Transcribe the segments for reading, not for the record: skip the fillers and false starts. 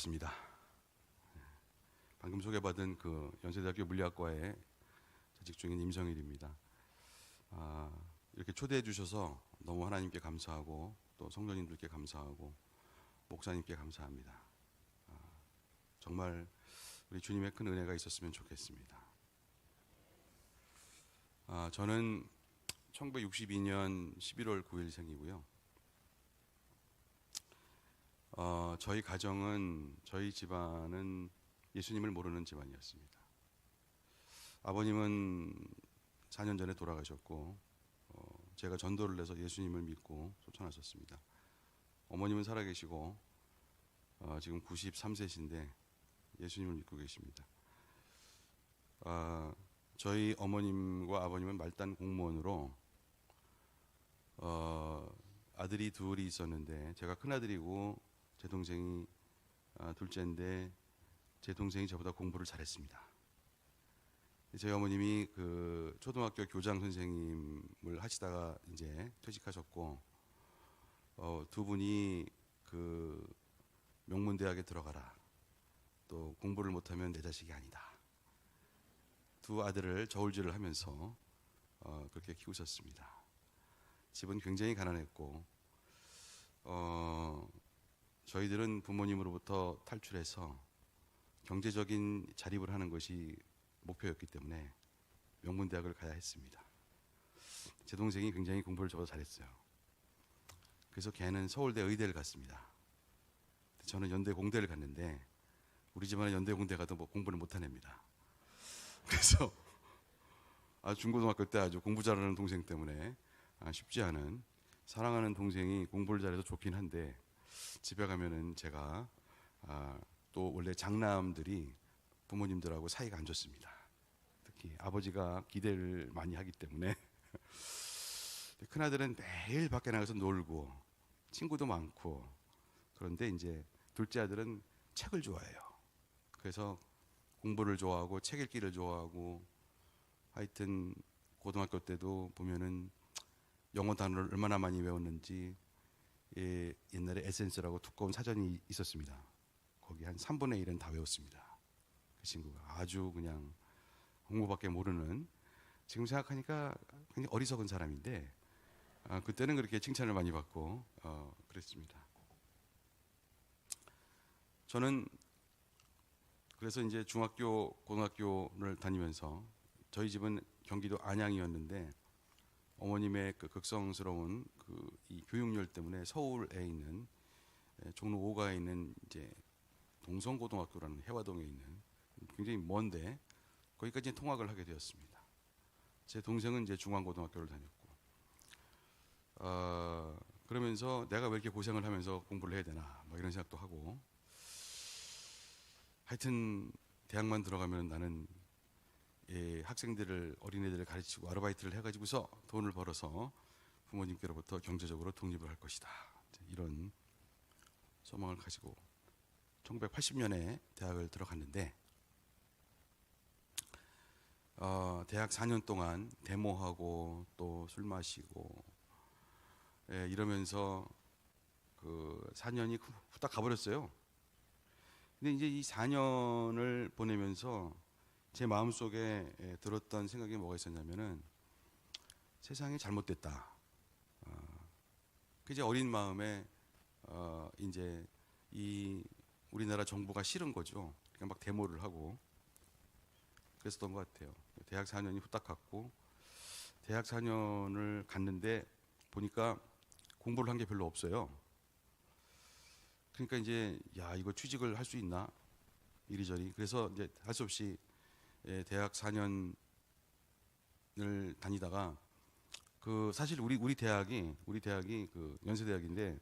반갑습니다. 방금 소개받은 그 연세대학교 물리학과에 재직 중인 임성일입니다. 이렇게 초대해 주셔서 너무 하나님께 감사하고 또 성도님들께 감사하고 목사님께 감사합니다. 정말 우리 주님의 큰 은혜가 있었으면 좋겠습니다. 저는 1962년 11월 9일 생이고요. 저희 가정은, 저희 집안은 예수님을 모르는 집안이었습니다. 아버님은 4년 전에 돌아가셨고, 제가 전도를 해서 예수님을 믿고 쫓아나섰습니다. 어머님은 살아계시고 지금 93세신데 예수님을 믿고 계십니다. 저희 어머님과 아버님은 말단 공무원으로 아들이 둘이 있었는데, 제가 큰아들이고 제 동생이 둘째인데, 제 동생이 저보다 공부를 잘했습니다. 저희 어머님이 그 초등학교 교장 선생님을 하시다가 이제 퇴직하셨고, 두 분이 그 명문대학에 들어가라, 또 공부를 못하면 내 자식이 아니다, 두 아들을 저울질을 하면서 그렇게 키우셨습니다. 집은 굉장히 가난했고, 저희들은 부모님으로부터 탈출해서 경제적인 자립을 하는 것이 목표였기 때문에 명문대학을 가야 했습니다. 제 동생이 굉장히 공부를 저보다 잘했어요. 그래서 걔는 서울대 의대를 갔습니다. 저는 연대 공대를 갔는데, 우리 집안은 연대 공대 가도 뭐 공부를 못한 애입니다. 그래서 중고등학교 때 아주 공부 잘하는 동생 때문에 쉽지 않은, 사랑하는 동생이 공부를 잘해서 좋긴 한데, 집에 가면은 제가 또 원래 장남들이 부모님들하고 사이가 안 좋습니다. 특히 아버지가 기대를 많이 하기 때문에 큰아들은 매일 밖에 나가서 놀고 친구도 많고, 그런데 이제 둘째 아들은 책을 좋아해요. 그래서 공부를 좋아하고 책 읽기를 좋아하고, 하여튼 고등학교 때도 보면은 영어 단어를 얼마나 많이 외웠는지, 옛날에 에센스라고 두꺼운 사전이 있었습니다. 거기 한 3분의 1은 다 외웠습니다. 그 친구가 아주 그냥 공부밖에 모르는, 지금 생각하니까 굉장히 어리석은 사람인데, 그때는 그렇게 칭찬을 많이 받고 그랬습니다. 저는 그래서 이제 중학교, 고등학교를 다니면서, 저희 집은 경기도 안양이었는데 어머님의 그 극성스러운 이 교육열 때문에 서울에 있는 종로 5가에 있는 이제 동성고등학교라는 해화동에 있는 굉장히 먼데 거기까지 통학을 하게 되었습니다. 제 동생은 이제 중앙고등학교를 다녔고, 그러면서 내가 왜 이렇게 고생을 하면서 공부를 해야 되나 뭐 이런 생각도 하고, 하여튼 대학만 들어가면 나는 학생들을, 어린애들을 가르치고 아르바이트를 해가지고서 돈을 벌어서 부모님께로부터 경제적으로 독립을 할 것이다, 이런 소망을 가지고 1980년에 대학을 들어갔는데, 대학 4년 동안 데모하고 또 술 마시고 이러면서 그 4년이 후딱 가버렸어요. 근데 이제 이 4년을 보내면서 제 마음속에 들었던 생각이 뭐가 있었냐면은, 세상이 잘못됐다. 그 이제 어린 마음에 이제 이 우리나라 정부가 싫은 거죠. 그러니까 막 데모를 하고 그랬었던 것 같아요. 대학 4년이 후딱 갔고, 대학 4년을 갔는데 보니까 공부를 한 게 별로 없어요. 그러니까 이제 야, 이거 취직을 할 수 있나 이리저리. 그래서 이제 할 수 없이 대학 4년을 다니다가, 그 사실 우리 대학이 그 연세대학인데,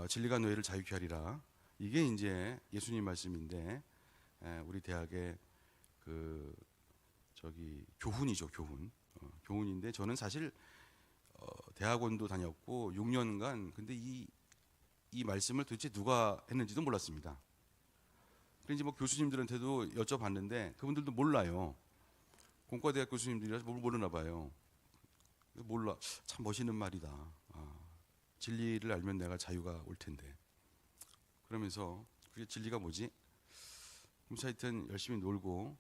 진리가 너희를 자유케 하리라, 이게 이제 예수님 말씀인데, 우리 대학의 그 저기 교훈이죠, 교훈. 교훈인데, 저는 사실 대학원도 다녔고 6년간, 근데 이 말씀을 도대체 누가 했는지도 몰랐습니다. 그래서 뭐 교수님들한테도 여쭤봤는데 그분들도 몰라요. 공과대학 교수님들이라서 뭘 모르나 봐요. 몰라. 참 멋있는 말이다. 진리를 알면 내가 자유가 올 텐데. 그러면서 그게 진리가 뭐지? 그래서 하여튼 열심히 놀고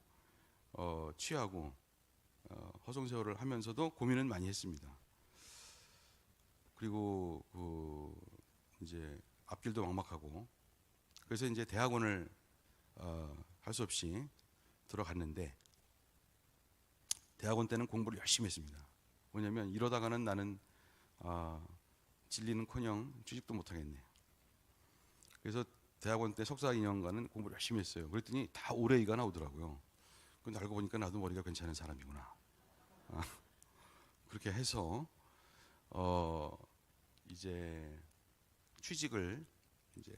취하고 허송세월을 하면서도 고민은 많이 했습니다. 그리고 이제 앞길도 막막하고 그래서 이제 대학원을 할 수 없이 들어갔는데 대학원 때는 공부를 열심히 했습니다. 뭐냐면 이러다가는 나는 진리는커녕 취직도 못하겠네. 그래서 대학원 때 석사 2년간은 공부를 열심히 했어요. 그랬더니 다 올해 이가 나오더라고요. 근데 알고 보니까 나도 머리가 괜찮은 사람이구나. 그렇게 해서 이제 취직을 이제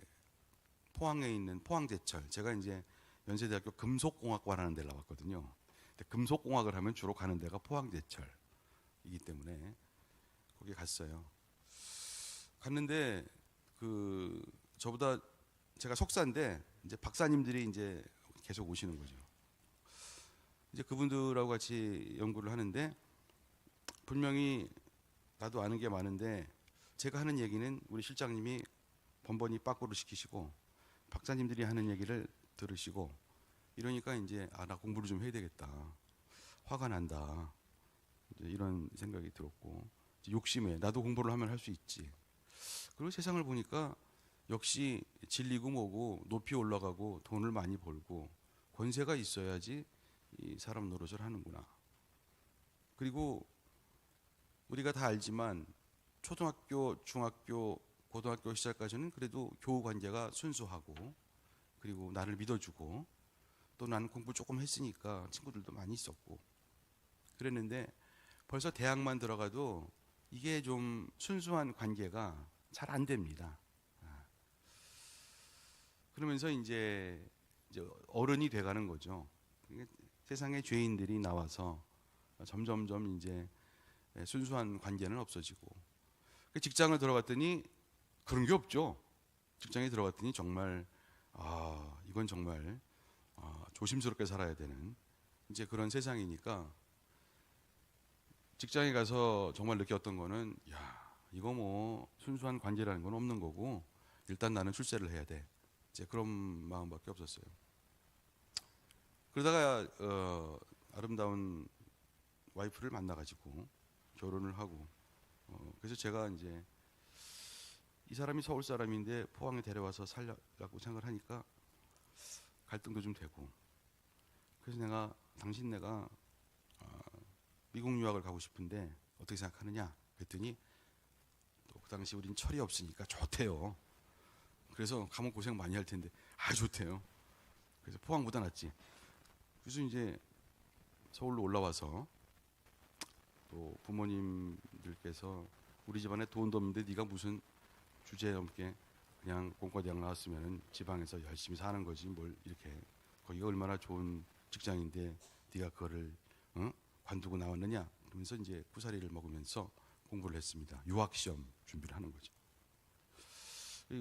포항에 있는 포항제철, 제가 이제 연세대학교 금속공학과라는 데를 나왔거든요. 근데 금속공학을 하면 주로 가는 데가 포항제철이기 때문에 거기 갔어요. 갔는데 저보다 제가 석사인데 이제 박사님들이 이제 계속 오시는 거죠. 이제 그분들하고 같이 연구를 하는데 분명히 나도 아는 게 많은데 제가 하는 얘기는 우리 실장님이 번번이 빠꾸를 시키시고 박사님들이 하는 얘기를 들으시고 이러니까 이제 나 공부를 좀 해야 되겠다. 화가 난다. 이제 이런 생각이 들었고 욕심에 나도 공부를 하면 할 수 있지. 그리고 세상을 보니까 역시 진리고 뭐고 높이 올라가고 돈을 많이 벌고 권세가 있어야지 이 사람 노릇을 하는구나. 그리고 우리가 다 알지만 초등학교, 중학교, 고등학교 시절까지는 그래도 교우 관계가 순수하고 그리고 나를 믿어주고 또 나는 공부 조금 했으니까 친구들도 많이 있었고 그랬는데 벌써 대학만 들어가도 이게 좀 순수한 관계가 잘 안 됩니다. 그러면서 이제 어른이 돼가는 거죠. 세상에 죄인들이 나와서 점점점 이제 순수한 관계는 없어지고 직장을 들어갔더니 그런 게 없죠. 직장에 들어갔더니 정말 이건 정말 조심스럽게 살아야 되는 이제 그런 세상이니까 직장에 가서 정말 느꼈던 거는 이거 뭐 순수한 관계라는 건 없는 거고 일단 나는 출세를 해야 돼. 이제 그런 마음밖에 없었어요. 그러다가 아름다운 와이프를 만나가지고 결혼을 하고 그래서 제가 이제 이 사람이 서울 사람인데 포항에 데려와서 살려고 생각을 하니까 갈등도 좀 되고 그래서 당신 내가 미국 유학을 가고 싶은데 어떻게 생각하느냐 그랬더니 또 그 당시 우린 철이 없으니까 좋대요. 그래서 가면 고생 많이 할 텐데 좋대요. 그래서 포항보다 낫지. 그래서 이제 서울로 올라와서 또 부모님들께서 우리 집안에 돈도 없는데 네가 무슨 주제넘게 그냥 공과대학 나왔으면 지방에서 열심히 사는 거지 뭘 이렇게 거기가 얼마나 좋은 직장인데 네가 그거를 관두고 나왔느냐 그러면서 이제 구사리를 먹으면서 공부를 했습니다. 유학 시험 준비를 하는 거죠.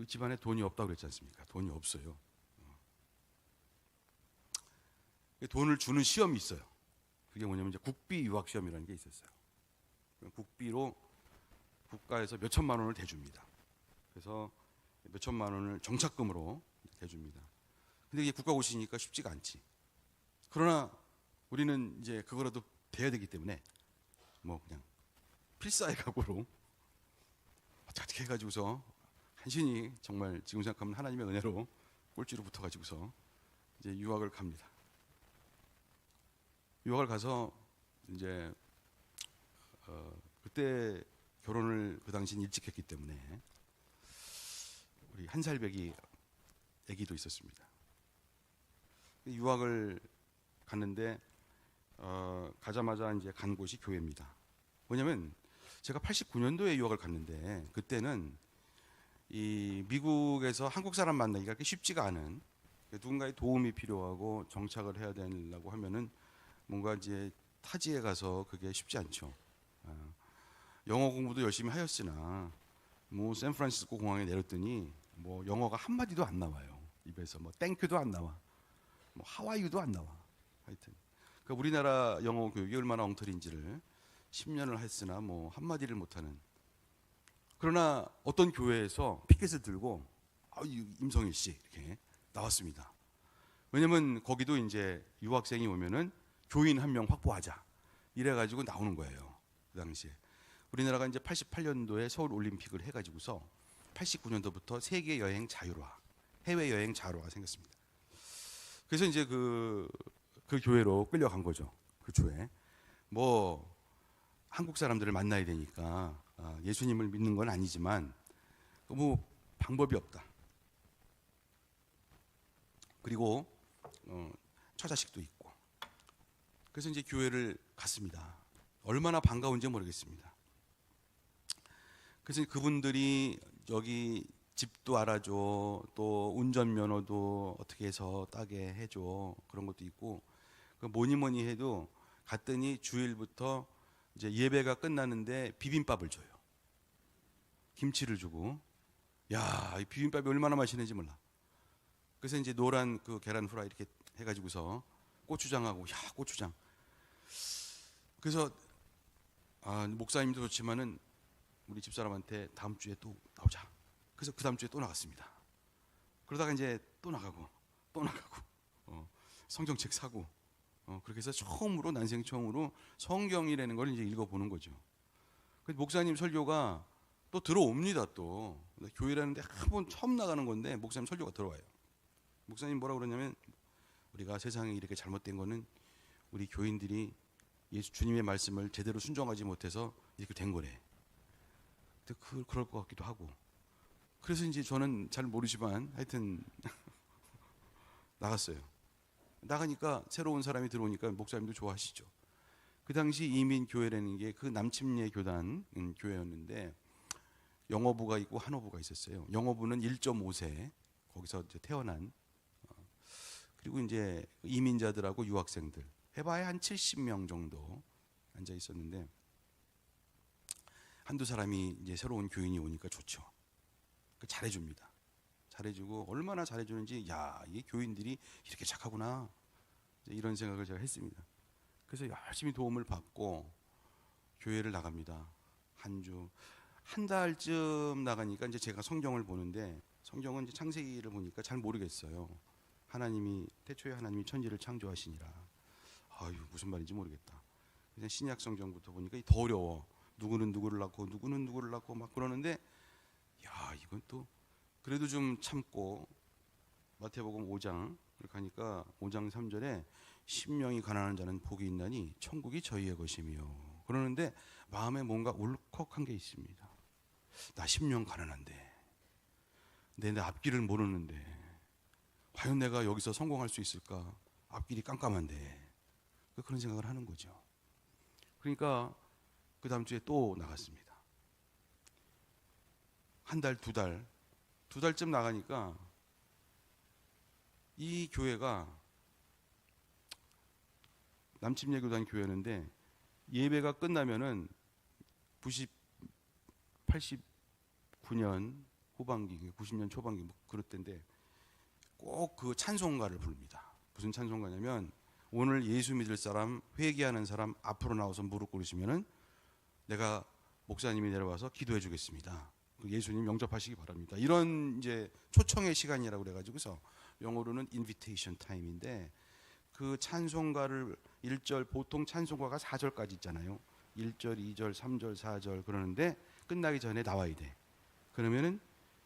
집안에 돈이 없다고 그랬지 않습니까? 돈이 없어요. 돈을 주는 시험이 있어요. 그게 뭐냐면 이제 국비 유학 시험이라는 게 있었어요. 국비로 국가에서 몇 천만 원을 대줍니다. 그래서 몇 천만 원을 정착금으로 대줍니다. 근데 이게 국가 고시니까 쉽지가 않지. 그러나 우리는 이제 그거라도 돼야 되기 때문에 뭐 그냥 필사의 각오로 어떻게 해가지고서 간신히 정말 지금 생각하면 하나님의 은혜로 꼴찌로 붙어가지고서 이제 유학을 갑니다. 유학을 가서 이제 그때 결혼을 그 당시는 일찍 했기 때문에 우리 한 살배기 아기도 있었습니다. 유학을 갔는데 가자마자 이제 간 곳이 교회입니다. 뭐냐면 제가 89년도에 유학을 갔는데 그때는 이 미국에서 한국 사람 만나기가 그렇게 쉽지가 않은 누군가의 도움이 필요하고 정착을 해야 되려고 하면은 뭔가 이제 타지에 가서 그게 쉽지 않죠. 영어 공부도 열심히 하였으나 뭐 샌프란시스코 공항에 내렸더니 뭐 영어가 한 마디도 안 나와요. 입에서 뭐 땡큐도 안 나와. 뭐 하와이유도 안 나와. 하여튼 그러니까 우리나라 영어 교육이 얼마나 엉터리인지를 10년을 했으나 뭐 한 마디를 못 하는. 그러나 어떤 교회에서 피켓을 들고 임성일 씨 이렇게 나왔습니다. 왜냐면 거기도 이제 유학생이 오면은 교인 한 명 확보하자 이래가지고 나오는 거예요. 그 당시에 우리나라가 이제 88년도에 서울 올림픽을 해가지고서 89년도부터 세계 여행 자율화, 해외 여행 자율화가 생겼습니다. 그래서 이제 그 교회로 끌려간 거죠. 그 주에 뭐 한국 사람들을 만나야 되니까 예수님을 믿는 건 아니지만 뭐 방법이 없다. 그리고 처자식도 있고. 그래서 이제 교회를 갔습니다. 얼마나 반가운지 모르겠습니다. 그래서 그분들이 여기 집도 알아줘, 또 운전면허도 어떻게 해서 따게 해줘, 그런 것도 있고, 뭐니 해도 갔더니 주일부터 이제 예배가 끝나는데 비빔밥을 줘요. 김치를 주고, 야, 이 비빔밥이 얼마나 맛있는지 몰라. 그래서 이제 노란 그 계란 후라이 이렇게 해가지고서 고추장하고, 야, 고추장. 그래서 목사님도 좋지만은 우리 집사람한테 다음 주에 또 나오자. 그래서 그 다음 주에 또 나갔습니다. 그러다가 이제 또 나가고 성경책 사고 그렇게 해서 처음으로 난생 처음으로 성경이라는 걸 이제 읽어보는 거죠. 그래서 목사님 설교가 또 들어옵니다. 또 교회라는데 한 번 처음 나가는 건데 목사님 설교가 들어와요. 목사님 뭐라 그러냐면 우리가 세상에 이렇게 잘못된 거는 우리 교인들이 예수 주님의 말씀을 제대로 순종하지 못해서 이렇게 된 거래. 그럴 것 같기도 하고. 그래서 이제 저는 잘 모르지만 하여튼 나갔어요. 나가니까 새로운 사람이 들어오니까 목사님도 좋아하시죠. 그 당시 이민교회라는 게 그 남침례 교단 교회였는데 영어부가 있고 한어부가 있었어요. 영어부는 1.5세 거기서 이제 태어난 그리고 이제 이민자들하고 유학생들 해봐야 한 70명 정도 앉아 있었는데 한두 사람이 이제 새로운 교인이 오니까 좋죠. 잘해줍니다. 잘해주고 얼마나 잘해주는지 야, 이 교인들이 이렇게 착하구나 이런 생각을 제가 했습니다. 그래서 열심히 도움을 받고 교회를 나갑니다. 한 달쯤 나가니까 이제 제가 성경을 보는데 성경은 이제 창세기를 보니까 잘 모르겠어요. 태초에 하나님이 천지를 창조하시니라. 아유, 무슨 말인지 모르겠다. 그냥 신약 성경부터 보니까 더 어려워. 누구는 누구를 낳고 누구는 누구를 낳고 막 그러는데 야, 이건 또 그래도 좀 참고 마태복음 5장 그렇게 하니까 5장 3절에 심령이 가난한 자는 복이 있나니 천국이 저희의 것이며 그러는데 마음에 뭔가 울컥한 게 있습니다. 나 심령 가난한데 내 앞길을 모르는데 과연 내가 여기서 성공할 수 있을까? 앞길이 깜깜한데 그런 생각을 하는 거죠. 그러니까 그 다음 주에 또 나갔습니다. 한 달, 두 달쯤 나가니까 이 교회가 남침례교단 교회였는데 예배가 끝나면은 89년 후반기, 90년 초반기 뭐 그럴 때인데 꼭 그 찬송가를 부릅니다. 무슨 찬송가냐면 오늘 예수 믿을 사람, 회개하는 사람 앞으로 나와서 무릎 꿇으시면은 내가 목사님이 내려와서 기도해 주겠습니다. 예수님 영접하시기 바랍니다. 이런 이제 초청의 시간이라고 그래가지고서 영어로는 invitation time인데 그 찬송가를 1절 보통 찬송가가 4절까지 있잖아요. 1절, 2절, 3절, 4절 그러는데 끝나기 전에 나와야 돼. 그러면은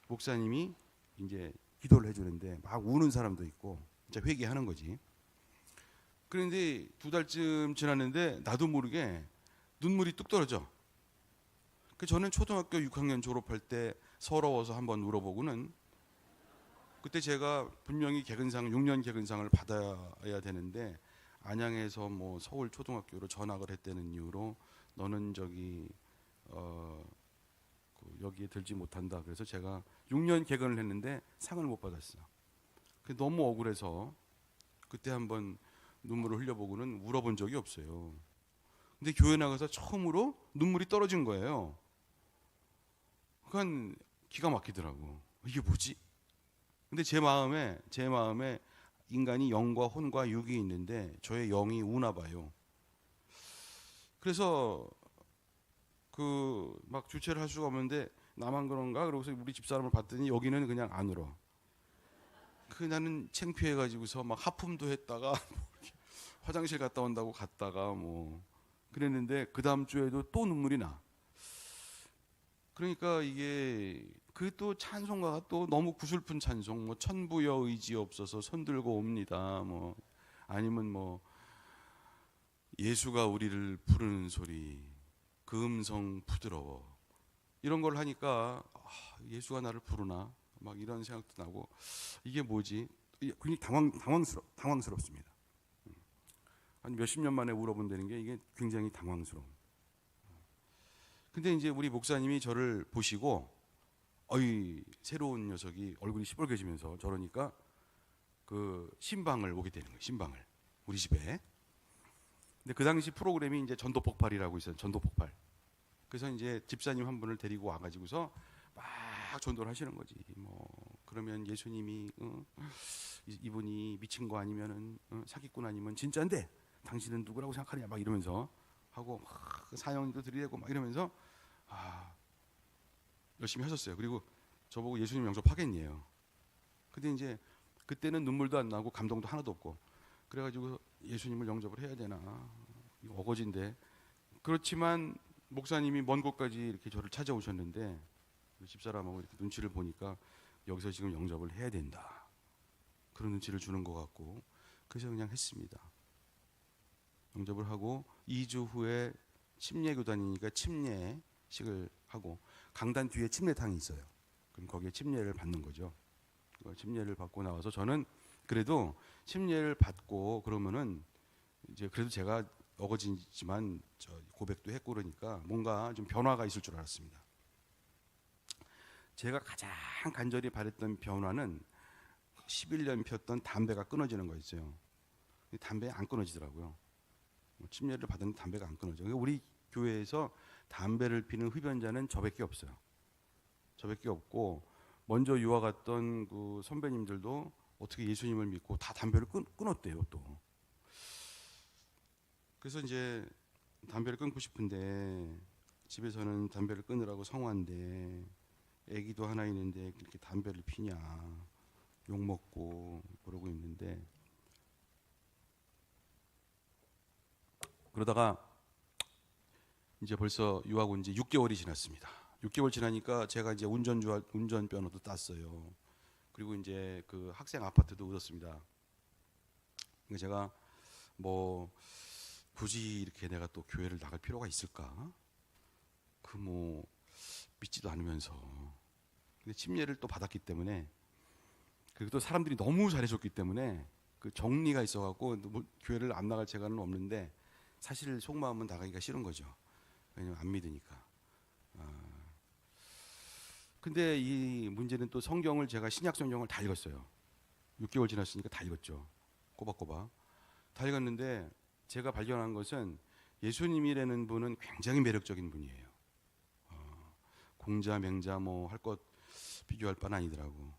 목사님이 이제 기도를 해주는데 막 우는 사람도 있고 이제 회개하는 거지. 그런데 두 달쯤 지났는데 나도 모르게 눈물이 뚝 떨어져. 저는 초등학교 6학년 졸업할 때 서러워서 한번 울어보고는 그때 제가 분명히 개근상 6년 개근상을 받아야 되는데 안양에서 뭐 서울 초등학교로 전학을 했다는 이유로 너는 여기에 들지 못한다. 그래서 제가 6년 개근을 했는데 상을 못 받았어. 너무 억울해서 그때 한번 눈물을 흘려보고는 울어본 적이 없어요. 근데 교회 나가서 처음으로 눈물이 떨어진 거예요. 그건 기가 막히더라고. 이게 뭐지? 근데 제 마음에 인간이 영과 혼과 육이 있는데 저의 영이 우나 봐요. 그래서 막 주체를 할 수가 없는데 나만 그런가? 그러고서 우리 집사람을 봤더니 여기는 그냥 안 울어. 그 나는 창피해가지고서 막 하품도 했다가 화장실 갔다 온다고 갔다가 뭐 그랬는데 그 다음 주에도 또 눈물이 나. 그러니까 이게 그 또 찬송가가 또 너무 구슬픈 찬송, 뭐 천부여 의지 없어서 손들고 옵니다. 뭐 아니면 뭐 예수가 우리를 부르는 소리, 그 음성 부드러워. 이런 걸 하니까 예수가 나를 부르나? 막 이런 생각도 나고 이게 뭐지? 굉장히 당황스럽습니다. 한 몇십 년 만에 울어본다는 게 이게 굉장히 당황스러워. 근데 이제 우리 목사님이 저를 보시고 어이 새로운 녀석이 얼굴이 시뻘개지면서 저러니까 그 신방을 오게 되는 거예요. 신방을 우리 집에. 근데 그 당시 프로그램이 이제 전도 폭발이라고 있어요. 전도 폭발. 그래서 이제 집사님 한 분을 데리고 와가지고서 막 전도를 하시는 거지. 뭐 그러면 예수님이 이분이 미친 거 아니면은 사기꾼 아니면 진짜인데 당신은 누구라고 생각하냐 막 이러면서 하고 막 사형도 들이대고 막 이러면서 열심히 하셨어요. 그리고 저보고 예수님 영접하겠니에요. 근데 이제 그때는 눈물도 안 나고 감동도 하나도 없고 그래가지고 예수님을 영접을 해야 되나 어거지인데 그렇지만 목사님이 먼 곳까지 이렇게 저를 찾아오셨는데 집사람하고 이렇게 눈치를 보니까 여기서 지금 영접을 해야 된다. 그런 눈치를 주는 것 같고 그래서 그냥 했습니다. 영접을 하고 2주 후에 침례교단이니까 침례식을 하고 강단 뒤에 침례탕이 있어요. 그럼 거기에 침례를 받는 거죠. 침례를 받고 나와서 저는 그래도 침례를 받고 그러면은 이제 그래도 제가 어거지지만 고백도 했고 그러니까 뭔가 좀 변화가 있을 줄 알았습니다. 제가 가장 간절히 바랬던 변화는 11년 폈던 담배가 끊어지는 거였어요. 담배 안 끊어지더라고요. 침례를 받았는데 담배가 안 끊어져. 우리 교회에서 담배를 피는 흡연자는 저밖에 없어요. 저밖에 없고 먼저 유학 갔던 그 선배님들도 어떻게 예수님을 믿고 다 담배를 끊었대요 또. 그래서 이제 담배를 끊고 싶은데 집에서는 담배를 끊으라고 성화인데 애기도 하나 있는데 그렇게 담배를 피냐 욕 먹고 그러고 있는데 그러다가 이제 벌써 유학 온 지 6개월이 지났습니다. 6개월 지나니까 제가 이제 운전면허도 땄어요. 그리고 이제 그 학생 아파트도 얻었습니다. 그러니까 제가 뭐 굳이 이렇게 내가 또 교회를 나갈 필요가 있을까? 그 뭐 믿지도 않으면서. 근데 침례를 또 받았기 때문에 그리고 또 사람들이 너무 잘해줬기 때문에 그 정리가 있어갖고 뭐 교회를 안 나갈 재간은 없는데 사실 속마음은 나가기가 싫은 거죠. 왜냐면 안 믿으니까. 근데 이 문제는 또 성경을 제가 신약 성경을 다 읽었어요. 6개월 지났으니까 다 읽었죠. 꼬박꼬박. 다 읽었는데 제가 발견한 것은 예수님이라는 분은 굉장히 매력적인 분이에요. 공자, 맹자 뭐 할 것 비교할 바는 아니더라고.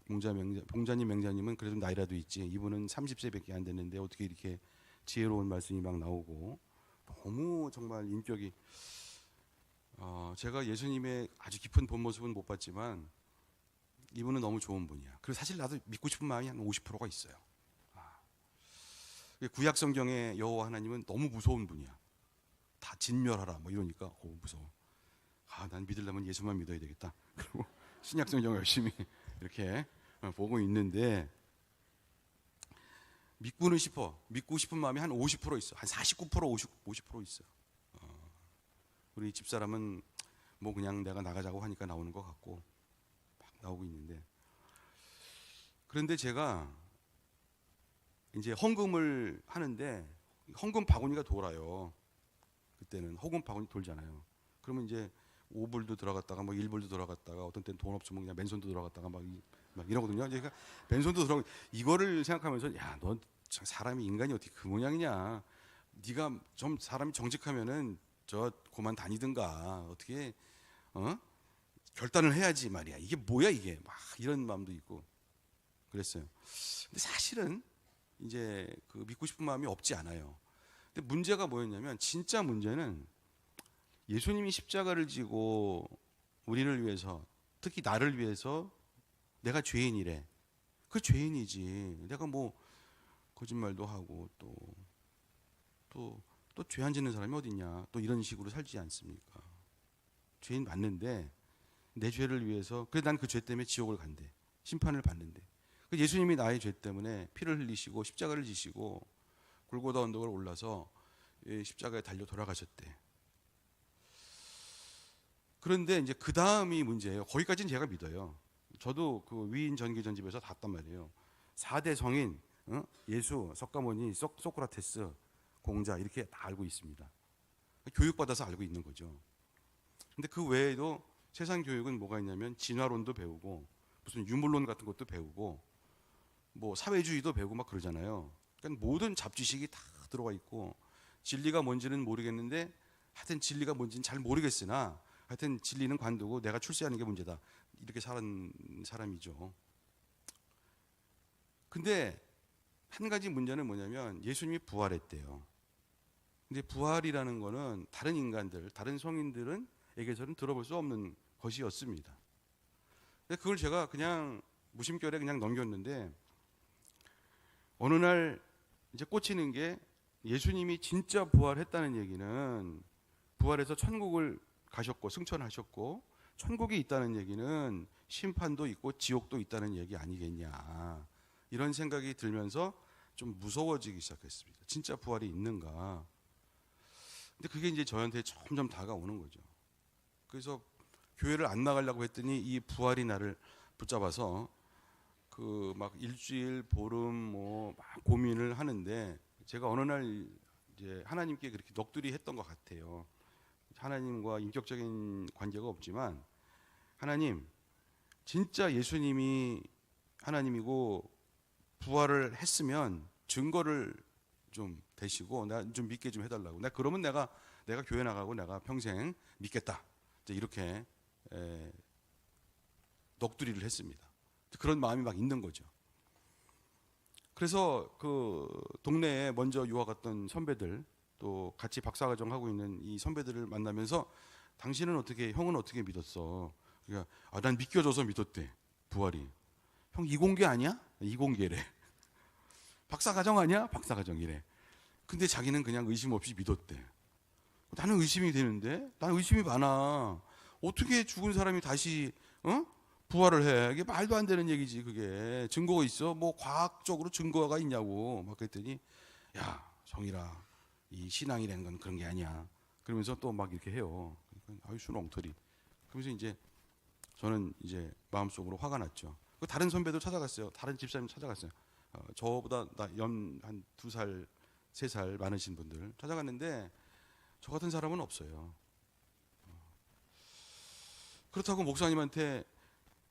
공자님, 맹자님은 그래도 나이라도 있지. 이분은 30세밖에 안 됐는데 어떻게 이렇게 지혜로운 말씀이 막 나오고 너무 정말 인격이 제가 예수님의 아주 깊은 본 모습은 못 봤지만 이분은 너무 좋은 분이야. 그리고 사실 나도 믿고 싶은 마음이 한 50%가 있어요. 구약 성경의 여호와 하나님은 너무 무서운 분이야. 다 진멸하라 뭐 이러니까 무서워. 난 믿으려면 예수만 믿어야 되겠다. 그리고 신약 성경을 열심히 이렇게 보고 있는데 믿고 싶은 마음이 한 50% 있어. 한 49%, 50% 있어. 우리 집사람은 뭐 그냥 내가 나가자고 하니까 나오는 것 같고 막 나오고 있는데 그런데 제가 이제 헌금을 하는데 헌금 바구니가 돌아요. 그때는 헌금 바구니 돌잖아요. 그러면 이제 5불도 들어갔다가 뭐 1불도 들어갔다가 어떤 때는 돈 없으면 그냥 맨손도 들어갔다가 막 이러거든요. 제가 맨손도 들어가 이거를 생각하면서 야, 너 사람이 인간이 어떻게 그 모양이냐. 네가 좀 사람이 정직하면은 저 고만 다니든가 어떻게 결단을 해야지 말이야. 이게 뭐야 이게 막 이런 마음도 있고 그랬어요. 근데 사실은 이제 그 믿고 싶은 마음이 없지 않아요. 근데 문제가 뭐였냐면 진짜 문제는 예수님이 십자가를 지고 우리를 위해서 특히 나를 위해서 내가 죄인이래. 그 죄인이지. 내가 뭐 거짓말도 하고 또 죄 안 짓는 사람이 어딨냐. 또 이런 식으로 살지 않습니까? 죄인 맞는데 내 죄를 위해서 그래 난 그 죄 때문에 지옥을 간대. 심판을 받는데. 그 예수님이 나의 죄 때문에 피를 흘리시고 십자가를 지시고 골고다 언덕을 올라서 십자가에 달려 돌아가셨대. 그런데 이제 그 다음이 문제예요. 거기까지는 제가 믿어요. 저도 그 위인 전기전집에서 다 했단 말이에요. 4대 성인, 예수, 석가모니, 소크라테스, 공자 이렇게 다 알고 있습니다. 교육받아서 알고 있는 거죠. 근데 그 외에도 세상 교육은 뭐가 있냐면 진화론도 배우고 무슨 유물론 같은 것도 배우고 뭐 사회주의도 배우고 막 그러잖아요. 그러니까 모든 잡지식이 다 들어가 있고 진리가 뭔지는 모르겠는데 하여튼 진리가 뭔지는 잘 모르겠으나 하여튼 진리는 관두고 내가 출세하는 게 문제다. 이렇게 사는 사람이죠. 근데 한 가지 문제는 뭐냐면 예수님이 부활했대요. 근데 부활이라는 거는 다른 인간들, 다른 성인들에게서는 들어볼 수 없는 것이었습니다. 근데 그걸 제가 그냥 무심결에 그냥 넘겼는데 어느 날 이제 꽂히는 게 예수님이 진짜 부활했다는 얘기는 부활해서 천국을 가셨고 승천하셨고 천국이 있다는 얘기는 심판도 있고 지옥도 있다는 얘기 아니겠냐 이런 생각이 들면서 좀 무서워지기 시작했습니다. 진짜 부활이 있는가? 근데 그게 이제 저한테 점점 다가오는 거죠. 그래서 교회를 안 나가려고 했더니 이 부활이 나를 붙잡아서 그 막 일주일 보름 뭐 막 고민을 하는데 제가 어느 날 이제 하나님께 그렇게 넋두리 했던 것 같아요. 하나님과 인격적인 관계가 없지만 하나님 진짜 예수님이 하나님이고 부활을 했으면 증거를 좀 대시고 나 좀 믿게 좀 해달라고. 나 그러면 내가 교회 나가고 내가 평생 믿겠다. 이제 이렇게 넋두리를 했습니다. 그런 마음이 막 있는 거죠. 그래서 그 동네에 먼저 유학 갔던 선배들 또 같이 박사과정 하고 있는 이 선배들을 만나면서 당신은 어떻게 형은 어떻게 믿었어? 그러니까 난 믿겨져서 믿었대. 부활이. 형 이공계 아니야? 이공계래. 박사과정 아니야? 박사과정이래. 근데 자기는 그냥 의심 없이 믿었대. 나는 의심이 되는데? 나는 의심이 많아. 어떻게 죽은 사람이 다시 부활을 해? 이게 말도 안 되는 얘기지. 그게 증거가 있어? 뭐 과학적으로 증거가 있냐고 막 그랬더니 야 정일아 이 신앙이라는 건 그런 게 아니야. 그러면서 또 막 이렇게 해요. 아유 순 엉터리. 그러면서 이제 저는 이제 마음속으로 화가 났죠. 다른 선배도 찾아갔어요. 다른 집사님 찾아갔어요. 저보다 한 2살, 3살 많으신 분들 찾아갔는데 저 같은 사람은 없어요. 그렇다고 목사님한테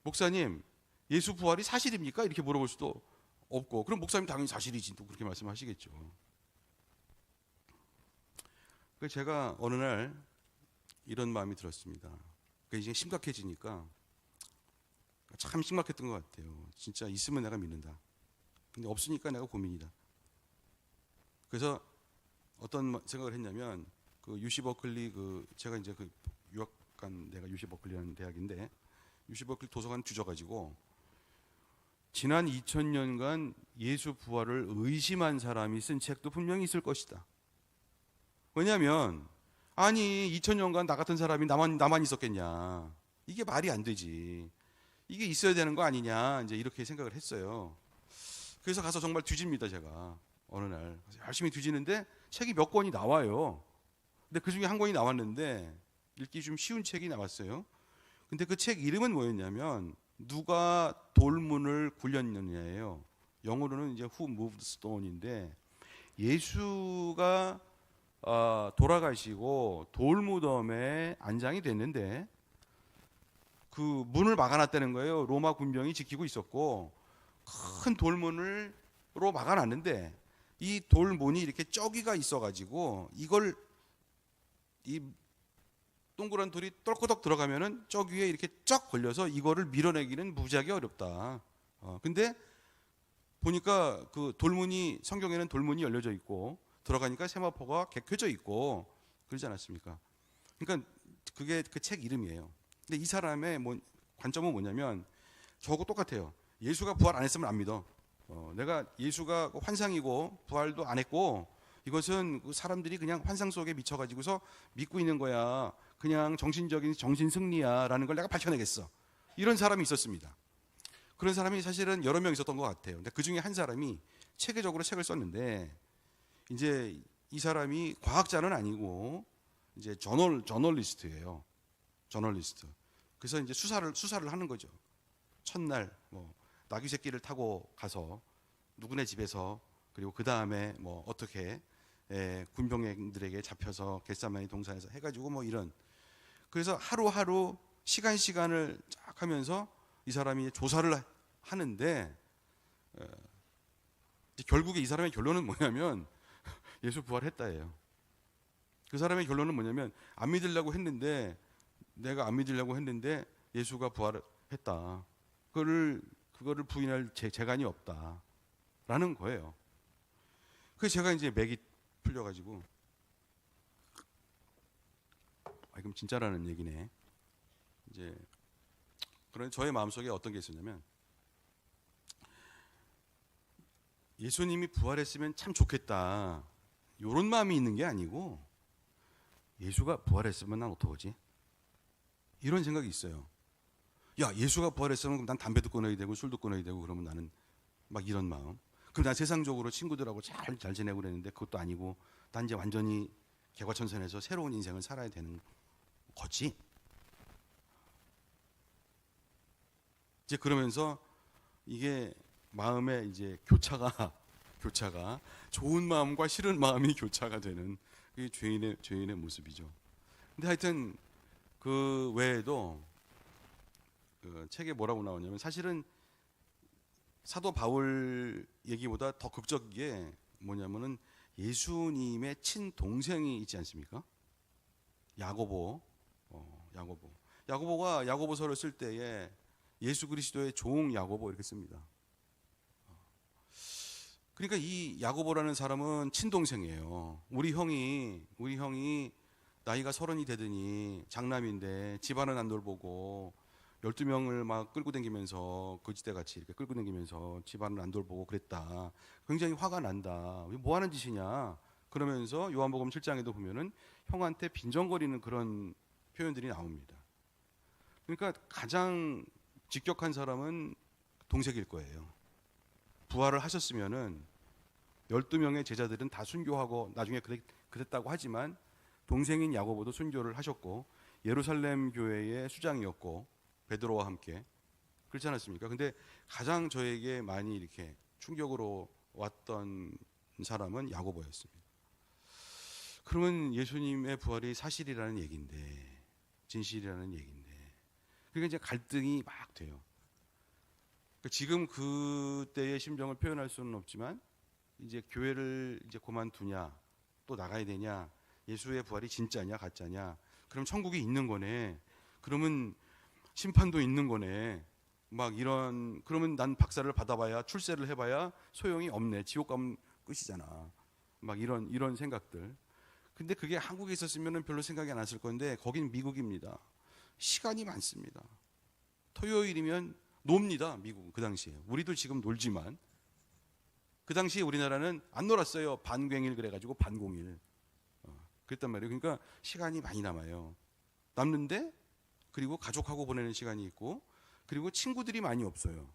목사님 예수 부활이 사실입니까? 이렇게 물어볼 수도 없고 그럼 목사님 당연히 사실이지 또 그렇게 말씀하시겠죠. 그래서 제가 어느 날 이런 마음이 들었습니다. 이제 심각해지니까 참 심각했던 것 같아요. 진짜 있으면 내가 믿는다. 근데 없으니까 내가 고민이다. 그래서 어떤 생각을 했냐면 그 UC 버클리 제가 이제 그 유학 간 데가 UC 버클리라는 대학인데 UC 버클리 도서관 뒤져가지고 지난 2000년간 예수 부활을 의심한 사람이 쓴 책도 분명히 있을 것이다. 왜냐하면 아니 2000년간 나 같은 사람이 나만 있었겠냐. 이게 말이 안 되지. 이게 있어야 되는 거 아니냐. 이제 이렇게 생각을 했어요. 그래서 가서 정말 뒤집니다 제가 어느 날 열심히 뒤지는데 책이 몇 권이 나와요. 근데 그 중에 한 권이 나왔는데 읽기 좀 쉬운 책이 나왔어요. 근데 그 책 이름은 뭐였냐면 누가 돌문을 굴렸느냐예요. 영어로는 이제 Who Moved Stone인데 예수가 돌아가시고 돌무덤에 안장이 됐는데 그 문을 막아놨다는 거예요. 로마 군병이 지키고 있었고 큰 돌문으로 막아놨는데 이 돌문이 이렇게 쩌기가 있어가지고 이걸 이 동그란 돌이 똘꼬덕 들어가면은 쩌기에 이렇게 쫙 걸려서 이거를 밀어내기는 무지하게 어렵다. 근데 보니까 그 돌문이 성경에는 돌문이 열려져 있고 들어가니까 세마포가 객켜져 있고 그러지 않았습니까? 그러니까 그게 그 책 이름이에요. 근데 이 사람의 관점은 뭐냐면 저하고 똑같아요. 예수가 부활 안 했으면 안 믿어. 내가 예수가 환상이고 부활도 안 했고 이것은 사람들이 그냥 환상 속에 미쳐가지고서 믿고 있는 거야. 그냥 정신적인 정신 승리야라는 걸 내가 밝혀내겠어. 이런 사람이 있었습니다. 그런 사람이 사실은 여러 명 있었던 것 같아요. 근데 그 중에 한 사람이 체계적으로 책을 썼는데 이제 이 사람이 과학자는 아니고 이제 저널리스트예요. 저널리스트. 그래서 이제 수사를 하는 거죠. 첫날 뭐 나귀 새끼를 타고 가서 누구네 집에서 그리고 그 다음에 뭐 어떻게 군병들에게 잡혀서 겟세마네 동산에서 해가지고 뭐 이런. 그래서 하루하루 시간을 쫙 하면서 이 사람이 조사를 하는데 결국에 이 사람의 결론은 뭐냐면 예수 부활했다예요. 그 사람의 결론은 뭐냐면 내가 안 믿으려고 했는데 예수가 부활했다. 그거를 부인할 재간이 없다라는 거예요. 그래서 제가 이제 맥이 풀려가지고 그럼 진짜라는 얘기네. 이제 그런 저의 마음속에 어떤 게 있었냐면 예수님이 부활했으면 참 좋겠다. 이런 마음이 있는 게 아니고 예수가 부활했으면 난 어떡하지? 이런 생각이 있어요. 야, 예수가 부활했으면 그럼 난 담배도 끊어야 되고 술도 끊어야 되고 그러면 나는 막 이런 마음. 그럼 난 세상적으로 친구들하고 잘 지내고 그랬는데 그것도 아니고 난 이제 완전히 개과천선해서 새로운 인생을 살아야 되는 거지. 이제 그러면서 이게 마음의 이제 교차가 좋은 마음과 싫은 마음이 교차가 되는 그게 죄인의 모습이죠. 근데 하여튼 그 외에도 그 책에 뭐라고 나오냐면 사실은 사도 바울 얘기보다 더 극적인 게 뭐냐면은 예수님의 친동생이 있지 않습니까? 야고보. 야고보가 야고보서를 쓸 때에 예수 그리스도의 종 야고보 이렇게 씁니다. 그러니까 이 야고보라는 사람은 친동생이에요. 우리 형이 나이가 30이 되더니 장남인데 집안은 안 돌보고 12명을 막 끌고 다니면서 거지대같이 이렇게 끌고 다니면서 집안을 안 돌보고 그랬다. 굉장히 화가 난다. 뭐 하는 짓이냐? 그러면서 요한복음 7장에도 보면은 형한테 빈정거리는 그런 표현들이 나옵니다. 그러니까 가장 직격한 사람은 동생일 거예요. 부활을 하셨으면은 12명의 제자들은 다 순교하고 나중에 그랬다고 하지만 동생인 야고보도 순교를 하셨고 예루살렘 교회의 수장이었고 베드로와 함께 그렇지 않았습니까? 근데 가장 저에게 많이 이렇게 충격으로 왔던 사람은 야고보였습니다. 그러면 예수님의 부활이 사실이라는 얘기인데 진실이라는 얘기인데 그러니까 이제 갈등이 막 돼요. 지금 그때의 심정을 표현할 수는 없지만 이제 교회를 이제 그만두냐 또 나가야 되냐 예수의 부활이 진짜냐 가짜냐 그럼 천국이 있는 거네 그러면 심판도 있는 거네 막 이런 그러면 난 박사를 받아봐야 출세를 해봐야 소용이 없네 지옥 가면 끝이잖아 막 이런 생각들. 근데 그게 한국에 있었으면 별로 생각이 안 났을 건데 거긴 미국입니다. 시간이 많습니다. 토요일이면 놉니다. 미국은 그 당시에. 우리도 지금 놀지만 그 당시에 우리나라는 안 놀았어요. 반괭일 그래가지고 반공일. 그랬단 말이에요. 그러니까 시간이 많이 남아요. 남는데 그리고 가족하고 보내는 시간이 있고 그리고 친구들이 많이 없어요.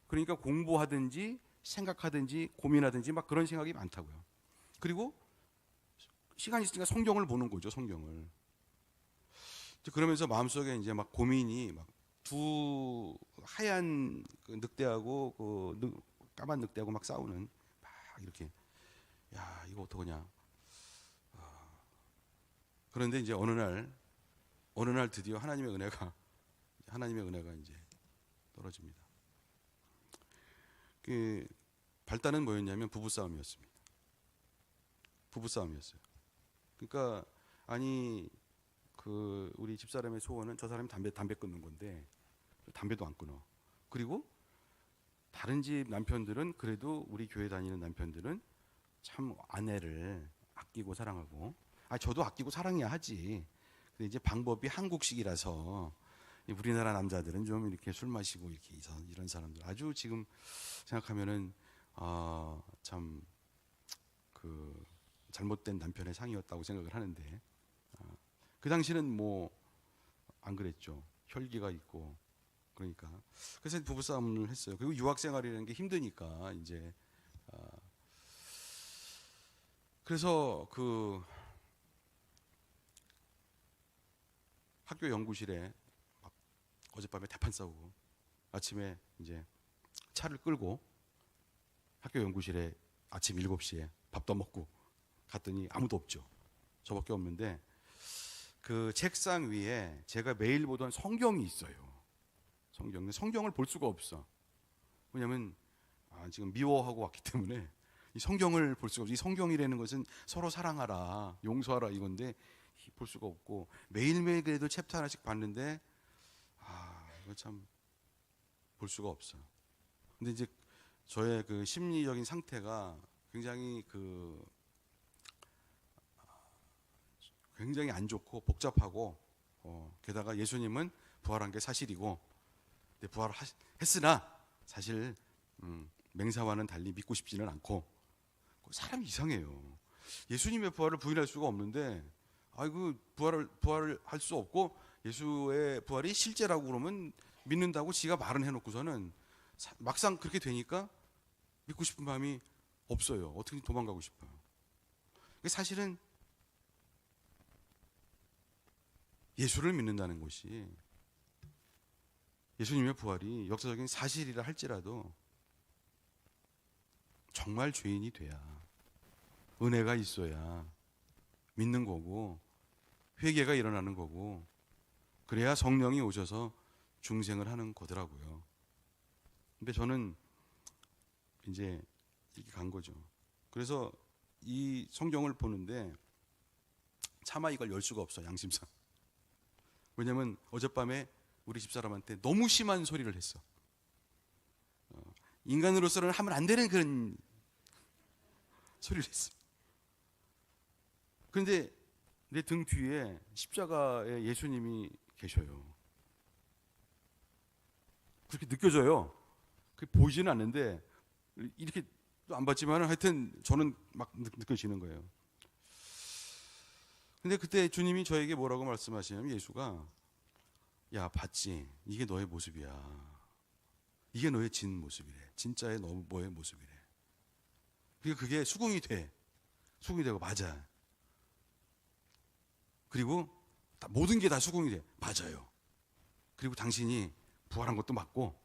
그러니까 공부하든지 생각하든지 고민하든지 막 그런 생각이 많다고요. 그리고 시간이 있으니까 성경을 보는 거죠. 성경을. 그러면서 마음속에 이제 막 고민이 막 두 하얀 그 늑대하고 그 까만 늑대하고 막 싸우는 막 이렇게 야 이거 어떡하냐. 그런데 이제 어느 날 드디어 하나님의 은혜가 이제 떨어집니다. 그 발단은 뭐였냐면 부부싸움이었습니다. 부부싸움이었어요. 그러니까 아니 그 우리 집사람의 소원은 저 사람이 담배 끊는 건데 담배도 안 끊어. 그리고 다른 집 남편들은 그래도 우리 교회 다니는 남편들은 참 아내를 아끼고 사랑하고 저도 아끼고 사랑해야 하지. 근데 이제 방법이 한국식이라서 우리나라 남자들은 좀 이렇게 술 마시고 이렇게 이런 사람들 아주 지금 생각하면은 참 그 잘못된 남편의 상이었다고 생각을 하는데 그 당시는 뭐 안 그랬죠. 혈기가 있고 그러니까 그래서 부부싸움을 했어요. 그리고 유학 생활이라는 게 힘드니까 이제 그래서 그 학교 연구실에 막 어젯밤에 대판 싸우고 아침에 이제 차를 끌고 학교 연구실에 아침 7시에 밥도 먹고 갔더니 아무도 없죠. 저밖에 없는데 그 책상 위에 제가 매일 보던 성경이 있어요. 성경을 볼 수가 없어. 왜냐하면 지금 미워하고 왔기 때문에 이 성경을 볼 수가 없어. 이 성경이라는 것은 서로 사랑하라, 용서하라 이건데 볼 수가 없고 매일매일 그래도 챕터 하나씩 봤는데 이거 참 볼 수가 없어. 근데 이제 저의 그 심리적인 상태가 굉장히 안 좋고 복잡하고 게다가 예수님은 부활한 게 사실이고 근데 부활했으나 사실 맹사와는 달리 믿고 싶지는 않고 사람이 이상해요. 예수님의 부활을 부인할 수가 없는데 부활을 할 수 없고 예수의 부활이 실제라고 그러면 믿는다고 지가 말은 해놓고서는 막상 그렇게 되니까 믿고 싶은 마음이 없어요. 어떻게 도망가고 싶어요. 사실은 예수를 믿는다는 것이 예수님의 부활이 역사적인 사실이라 할지라도 정말 죄인이 돼야 은혜가 있어야 믿는 거고 회개가 일어나는 거고 그래야 성령이 오셔서 중생을 하는 거더라고요. 근데 저는 이제 이렇게 간 거죠. 그래서 이 성경을 보는데 차마 이걸 열 수가 없어, 양심상. 왜냐면 어젯밤에 우리 집사람한테 너무 심한 소리를 했어. 인간으로서는 하면 안 되는 그런 소리를 했어. 그런데 내 등 뒤에 십자가에 예수님이 계셔요. 그렇게 느껴져요. 그게 보이지는 않는데 이렇게 안 봤지만 하여튼 저는 막 느껴지는 거예요. 근데 그때 주님이 저에게 뭐라고 말씀하시냐면 예수가 야 봤지? 이게 너의 모습이야. 이게 너의 진 모습이래. 진짜의 너의 모습이래. 그게 수긍이 돼. 수긍이 되고 맞아. 그리고 모든 게 다 수긍이 돼. 맞아요. 그리고 당신이 부활한 것도 맞고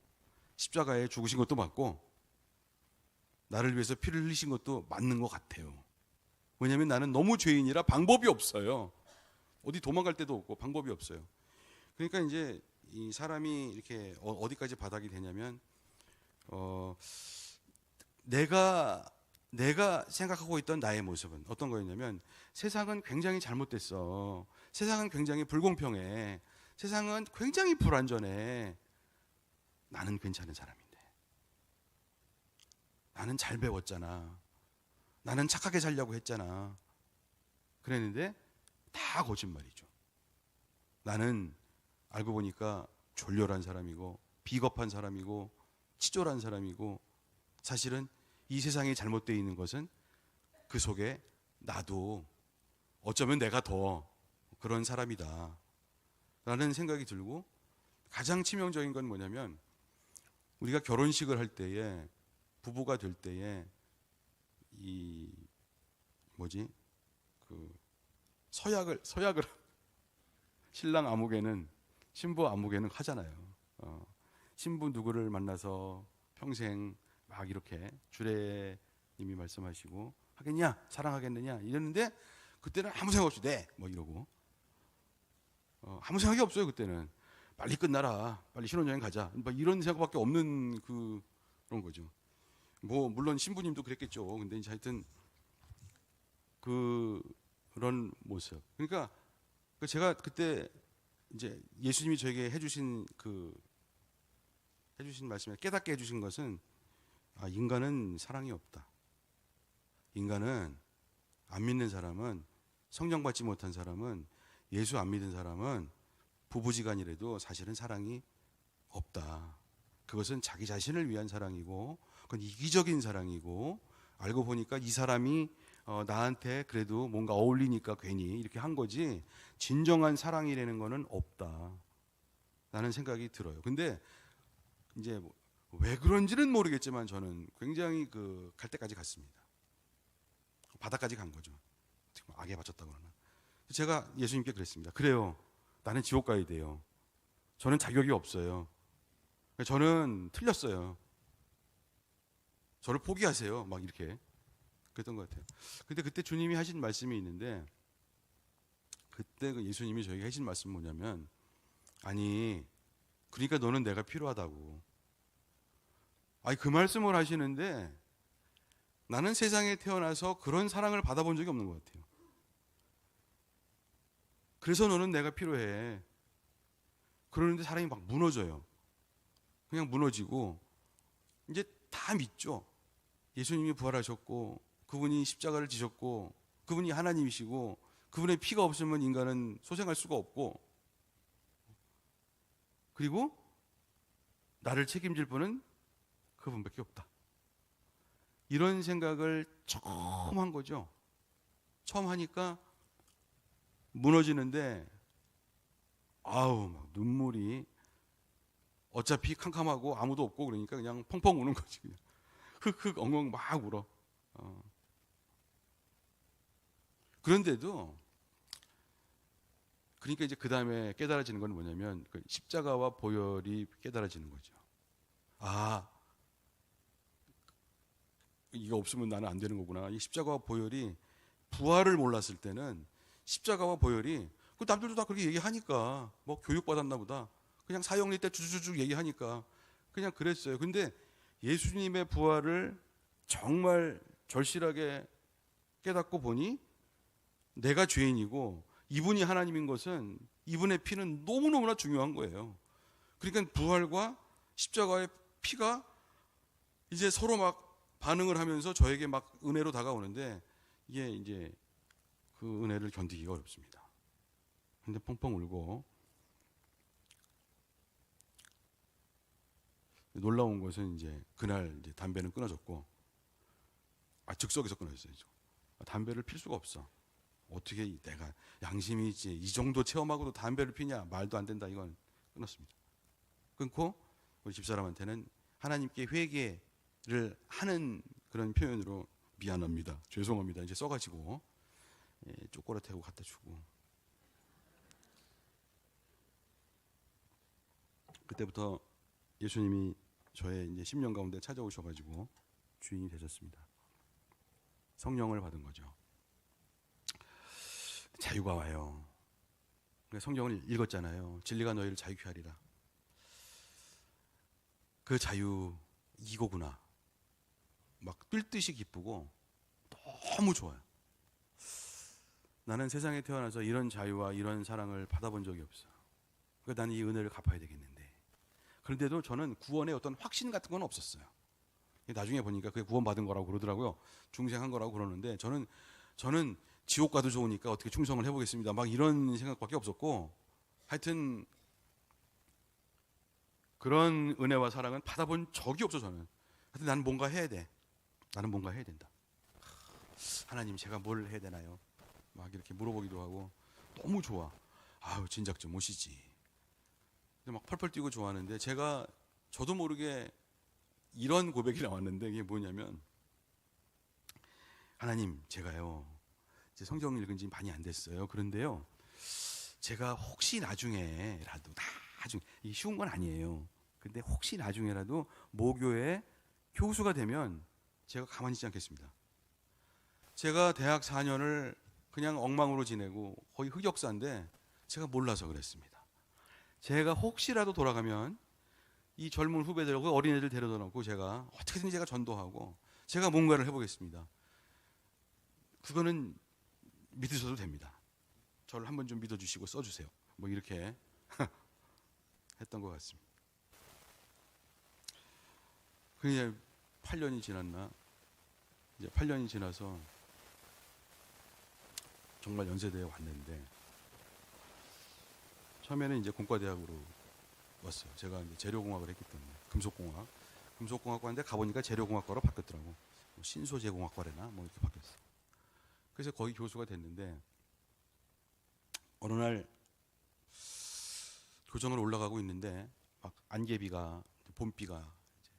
십자가에 죽으신 것도 맞고 나를 위해서 피를 흘리신 것도 맞는 것 같아요. 왜냐하면 나는 너무 죄인이라 방법이 없어요. 어디 도망갈 데도 없고 방법이 없어요. 그러니까 이제 이 사람이 이렇게 어디까지 바닥이 되냐면 내가 생각하고 있던 나의 모습은 어떤 거였냐면 세상은 굉장히 잘못됐어. 세상은 굉장히 불공평해. 세상은 굉장히 불완전해. 나는 괜찮은 사람인데. 나는 잘 배웠잖아. 나는 착하게 살려고 했잖아. 그랬는데 다 거짓말이죠. 나는 알고 보니까 졸렬한 사람이고 비겁한 사람이고 치졸한 사람이고 사실은 이 세상이 잘못되어 있는 것은 그 속에 나도 어쩌면 내가 더 그런 사람이다 라는 생각이 들고 가장 치명적인 건 뭐냐면 우리가 결혼식을 할 때에 부부가 될 때에 서약을 신랑 아무개는 신부 아무개는 하잖아요. 신부 누구를 만나서 평생 막 이렇게 주례님이 말씀하시고 하겠냐 사랑하겠느냐 이랬는데 그때는 아무 생각 없이 네 뭐 이러고 아무 생각이 없어요. 그때는 빨리 끝나라 빨리 신혼여행 가자 막 이런 생각밖에 없는 그런 거죠. 뭐 물론 신부님도 그랬겠죠. 근데 이제 하여튼 그런 모습. 그러니까 제가 그때 이제 예수님이 저에게 해주신 말씀에 깨닫게 해주신 것은 인간은 사랑이 없다. 인간은 안 믿는 사람은 성령 받지 못한 사람은 예수 안 믿은 사람은 부부지간이라도 사실은 사랑이 없다. 그것은 자기 자신을 위한 사랑이고 그건 이기적인 사랑이고 알고 보니까 이 사람이 나한테 그래도 뭔가 어울리니까 괜히 이렇게 한 거지 진정한 사랑이라는 거는 없다 라는 생각이 들어요. 근데 이제 왜 그런지는 모르겠지만 저는 굉장히 갈 때까지 갔습니다. 바닥까지 간 거죠. 지금 악에 바쳤다고 그러나. 제가 예수님께 그랬습니다. 그래요. 나는 지옥 가야 돼요. 저는 자격이 없어요. 저는 틀렸어요. 저를 포기하세요. 막 이렇게 그랬던 것 같아요. 근데 그때 주님이 하신 말씀이 있는데 그때 그 예수님이 저에게 하신 말씀은 뭐냐면 아니 그러니까 너는 내가 필요하다고. 아니 그 말씀을 하시는데 나는 세상에 태어나서 그런 사랑을 받아본 적이 없는 것 같아요. 그래서 너는 내가 필요해. 그러는데 사람이 막 무너져요. 그냥 무너지고 이제 다 믿죠. 예수님이 부활하셨고 그분이 십자가를 지셨고 그분이 하나님이시고 그분의 피가 없으면 인간은 소생할 수가 없고 그리고 나를 책임질 분은 그분밖에 없다. 이런 생각을 처음 한 거죠. 처음 하니까 무너지는데 아우 막 눈물이 어차피 캄캄하고 아무도 없고 그러니까 그냥 펑펑 우는 거지. 그냥. 흑흑 엉엉 막 울어. 그런데도 그러니까 이제 그 다음에 깨달아지는 건 뭐냐면 그 십자가와 보혈이 깨달아지는 거죠. 아 이거 없으면 나는 안 되는 거구나. 이 십자가와 보혈이 부활을 몰랐을 때는 십자가와 보혈이 그 남들도 다 그렇게 얘기하니까 뭐 교육 받았나 보다. 그냥 사형리 때 주주주주 얘기하니까 그냥 그랬어요. 근데 예수님의 부활을 정말 절실하게 깨닫고 보니 내가 죄인이고 이분이 하나님인 것은 이분의 피는 너무너무나 중요한 거예요. 그러니까 부활과 십자가의 피가 이제 서로 막 반응을 하면서 저에게 막 은혜로 다가오는데 이게 이제 그 은혜를 견디기가 어렵습니다. 근데 펑펑 울고 놀라운 것은 이제 그날 이제 담배는 끊어졌고 즉석에서 끊어졌어요. 담배를 필 수가 없어. 어떻게 내가 양심이 있지 이 정도 체험하고도 담배를 피냐 말도 안 된다. 이건 끊었습니다. 끊고 우리 집사람한테는 하나님께 회개를 하는 그런 표현으로 미안합니다. 죄송합니다. 이제 써가지고 쪼꼬라태고 갖다 주고 그때부터 예수님이 저의 이제 10년 가운데 찾아오셔가지고 주인이 되셨습니다. 성령을 받은 거죠. 자유가 와요. 성경을 읽었잖아요. 진리가 너희를 자유케 하리라. 그 자유 이거구나. 막 뜰 듯이 기쁘고 너무 좋아요. 나는 세상에 태어나서 이런 자유와 이런 사랑을 받아본 적이 없어. 그러니까 나는 이 은혜를 갚아야 되겠는데. 그런데도 저는 구원의 어떤 확신 같은 건 없었어요. 나중에 보니까 그게 구원받은 거라고 그러더라고요. 중생한 거라고 그러는데 저는 지옥 가도 좋으니까 어떻게 충성을 해보겠습니다. 막 이런 생각밖에 없었고 하여튼 그런 은혜와 사랑은 받아본 적이 없어 저는. 하여튼 나는 뭔가 해야 돼. 나는 뭔가 해야 된다. 하나님 제가 뭘 해야 되나요? 막 이렇게 물어보기도 하고 너무 좋아. 아유 진작 좀 오시지. 근데 막 펄펄 뛰고 좋아하는데 저도 모르게 이런 고백이 나왔는데 이게 뭐냐면 하나님 제가요 이제 성경 읽은 지 많이 안 됐어요. 그런데요 제가 혹시 나중에라도 이게 쉬운 건 아니에요. 근데 혹시 나중에라도 모교의 교수가 되면 제가 가만히 있지 않겠습니다. 제가 대학 4년을 그냥 엉망으로 지내고 거의 흑역사인데 제가 몰라서 그랬습니다. 제가 혹시라도 돌아가면 이 젊은 후배들하고 어린애들 데려다 놓고 제가 어떻게든 제가 전도하고 제가 뭔가를 해보겠습니다. 그거는 믿으셔도 됩니다. 저를 한번 좀 믿어주시고 써주세요. 뭐 이렇게 했던 것 같습니다. 그게 8년이 지났나? 이제 8년이 지나서 정말 연세대에 왔는데 처음에는 이제 공과대학으로 왔어요. 제가 이제 재료공학을 했기 때문에 금속공학과인데 가보니까 재료공학과로 바뀌었더라고. 뭐 신소재공학과래나 뭐 이렇게 바뀌었어. 그래서 거기 교수가 됐는데 어느 날 교정을 올라가고 있는데 막 안개비가 봄비가 이제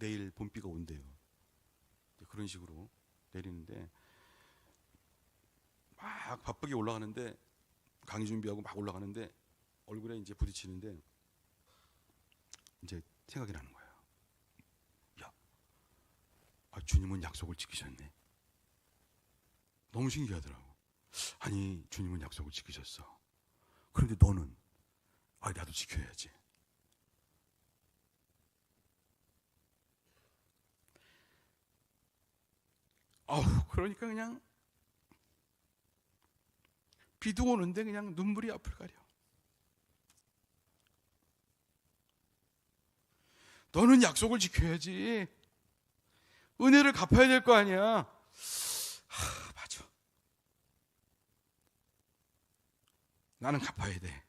내일 봄비가 온대요. 그런 식으로 내리는데 막 바쁘게 올라가는데 강의 준비하고 막 올라가는데 얼굴에 이제 부딪히는데 이제 생각이 나는 거예요. 야, 주님은 약속을 지키셨네. 너무 신기하더라고. 아니, 주님은 약속을 지키셨어. 그런데 너는 나도 지켜야지. 그러니까 그냥 비도 오는데 그냥 눈물이 앞을 가려. 너는 약속을 지켜야지. 은혜를 갚아야 될 거 아니야. 맞아. 나는 갚아야 돼.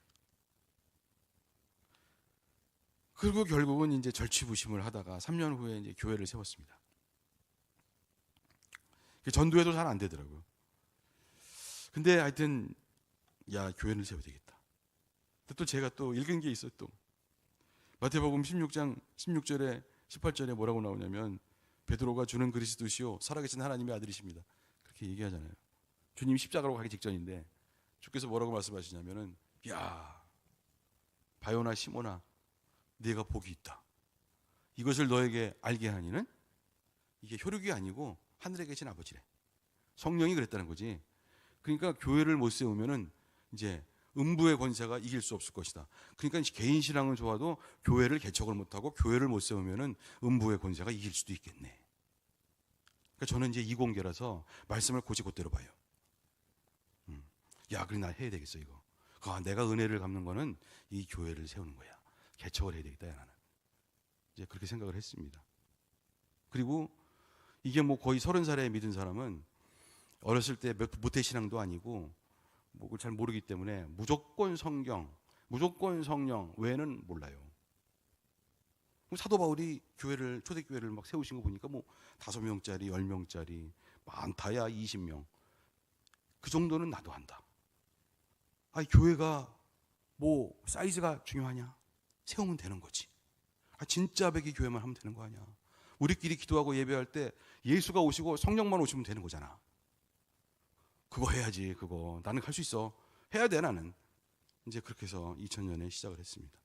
그리고 결국은 이제 절치부심을 하다가 3년 후에 이제 교회를 세웠습니다. 전도해도 잘 안 되더라고요. 근데 하여튼 교회를 세워야 되겠다. 또 제가 또 읽은 게 있어요. 또 마태복음 16장 16절에 18절에 뭐라고 나오냐면 베드로가 주는 그리스도시요 살아계신 하나님의 아들이십니다. 그렇게 얘기하잖아요. 주님 십자가로 가기 직전인데 주께서 뭐라고 말씀하시냐면은 바요나 시몬아 네가 복이 있다. 이것을 너에게 알게 하니는 이게 혈육이 아니고 하늘에 계신 아버지래. 성령이 그랬다는 거지. 그러니까 교회를 못 세우면은 이제 음부의 권세가 이길 수 없을 것이다. 그러니까 개인 신앙은 좋아도 교회를 개척을 못하고 교회를 못 세우면은 음부의 권세가 이길 수도 있겠네. 그러니까 저는 이제 이공계라서 말씀을 곧이곧대로 봐요. 그래 나 해야 되겠어 이거. 내가 은혜를 갚는 거는 이 교회를 세우는 거야. 개척을 해야 되겠다 나는. 이제 그렇게 생각을 했습니다. 그리고 이게 뭐 거의 30살에 믿은 사람은 어렸을 때 모태신앙도 아니고 뭐 잘 모르기 때문에 무조건 성경, 무조건 성령 외에는 몰라요. 사도 바울이 초대교회를 막 세우신 거 보니까 뭐 5명짜리, 10명짜리, 많다야 20명. 그 정도는 나도 한다. 교회가 뭐 사이즈가 중요하냐? 세우면 되는 거지. 진짜 배기 교회만 하면 되는 거 아니야. 우리끼리 기도하고 예배할 때 예수가 오시고 성령만 오시면 되는 거잖아. 그거 해야지. 그거 나는 할 수 있어. 해야 돼 나는. 이제 그렇게 해서 2000년에 시작을 했습니다.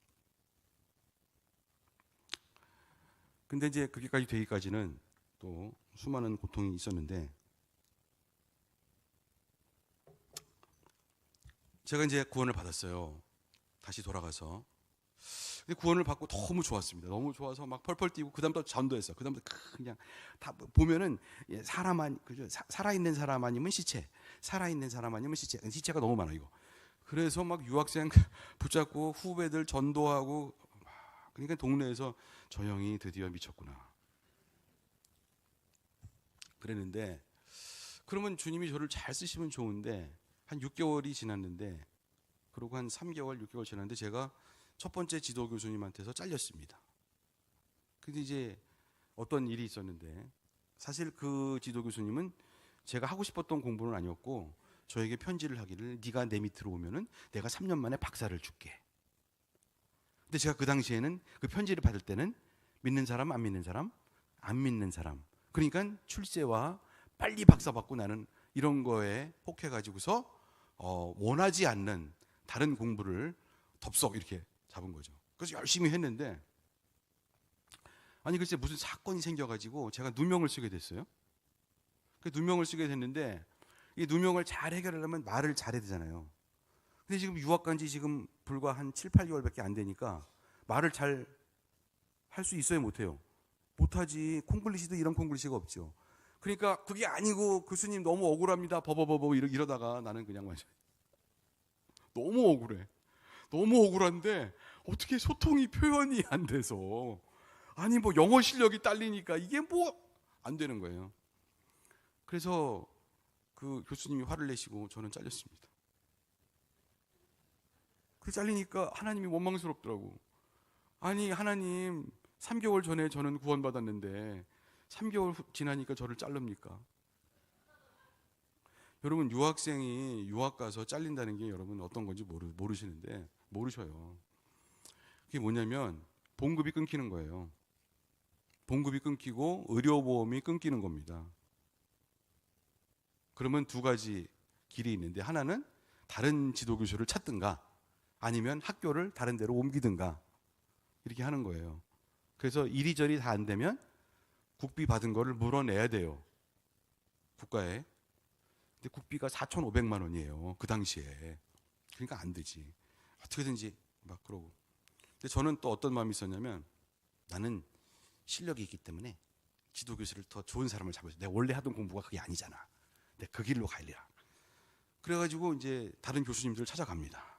근데 이제 그게까지 되기까지는 또 수많은 고통이 있었는데 제가 이제 구원을 받았어요. 다시 돌아가서. 근데 구원을 받고 너무 좋았습니다. 너무 좋아서 막 펄펄 뛰고 그다음부터 전도했어. 그다음부터 그냥 다 보면은 살아있는 사람 아니면 시체, 살아있는 사람 아니면 시체가 너무 많아 이거. 그래서 막 유학생 붙잡고 후배들 전도하고 그러니까 동네에서 저 형이 드디어 미쳤구나. 그랬는데 그러면 주님이 저를 잘 쓰시면 좋은데 한 6개월이 지났는데 그리고 한 3개월, 6개월 지났는데 제가 첫 번째 지도 교수님한테서 잘렸습니다. 근데 이제 어떤 일이 있었는데 사실 그 지도 교수님은 제가 하고 싶었던 공부는 아니었고 저에게 편지를 하기를 네가 내 밑으로 오면은 내가 3년 만에 박사를 줄게. 근데 제가 그 당시에는 그 편지를 받을 때는 믿는 사람, 안 믿는 사람, 안 믿는 사람. 그러니까 출세와 빨리 박사 받고 나는 이런 거에 혹해가지고서 원하지 않는 다른 공부를 덥석 이렇게 잡은 거죠. 그래서 열심히 했는데 글쎄 무슨 사건이 생겨가지고 제가 누명을 쓰게 됐어요. 그 누명을 쓰게 됐는데 이 누명을 잘 해결하려면 말을 잘해야 되잖아요. 근데 지금 유학 간 지 지금 불과 한 7, 8개월밖에 안 되니까 말을 잘 할 수 있어요, 못해요? 못하지. 콩글리시도 이런 콩글리시가 없죠. 그러니까 그게 아니고 교수님 너무 억울합니다. 버버버버 이러다가 나는 그냥 완전 너무 억울해. 너무 억울한데 어떻게 소통이 표현이 안 돼서 뭐 영어 실력이 딸리니까 이게 뭐 안 되는 거예요. 그래서 그 교수님이 화를 내시고 저는 잘렸습니다. 그 잘리니까 하나님이 원망스럽더라고. 아니 하나님, 3개월 전에 저는 구원받았는데 3개월 지나니까 저를 자릅니까? 여러분, 유학생이 유학 가서 잘린다는 게 여러분 어떤 건지 모르시는데, 모르셔요. 그게 뭐냐면 봉급이 끊기는 거예요. 봉급이 끊기고 의료보험이 끊기는 겁니다. 그러면 두 가지 길이 있는데, 하나는 다른 지도교수를 찾든가 아니면 학교를 다른 데로 옮기든가 이렇게 하는 거예요. 그래서 이리저리 다 안 되면 국비 받은 거를 물어내야 돼요, 국가에. 근데 국비가 4,500만 원이에요, 그 당시에. 그러니까 안 되지. 어떻게든지 막 그러고. 근데 저는 또 어떤 마음이 있었냐면, 나는 실력이 있기 때문에 지도교수를 더 좋은 사람을 잡아서, 내가 원래 하던 공부가 그게 아니잖아. 내가 그 길로 가려라. 그래가지고 이제 다른 교수님들을 찾아갑니다.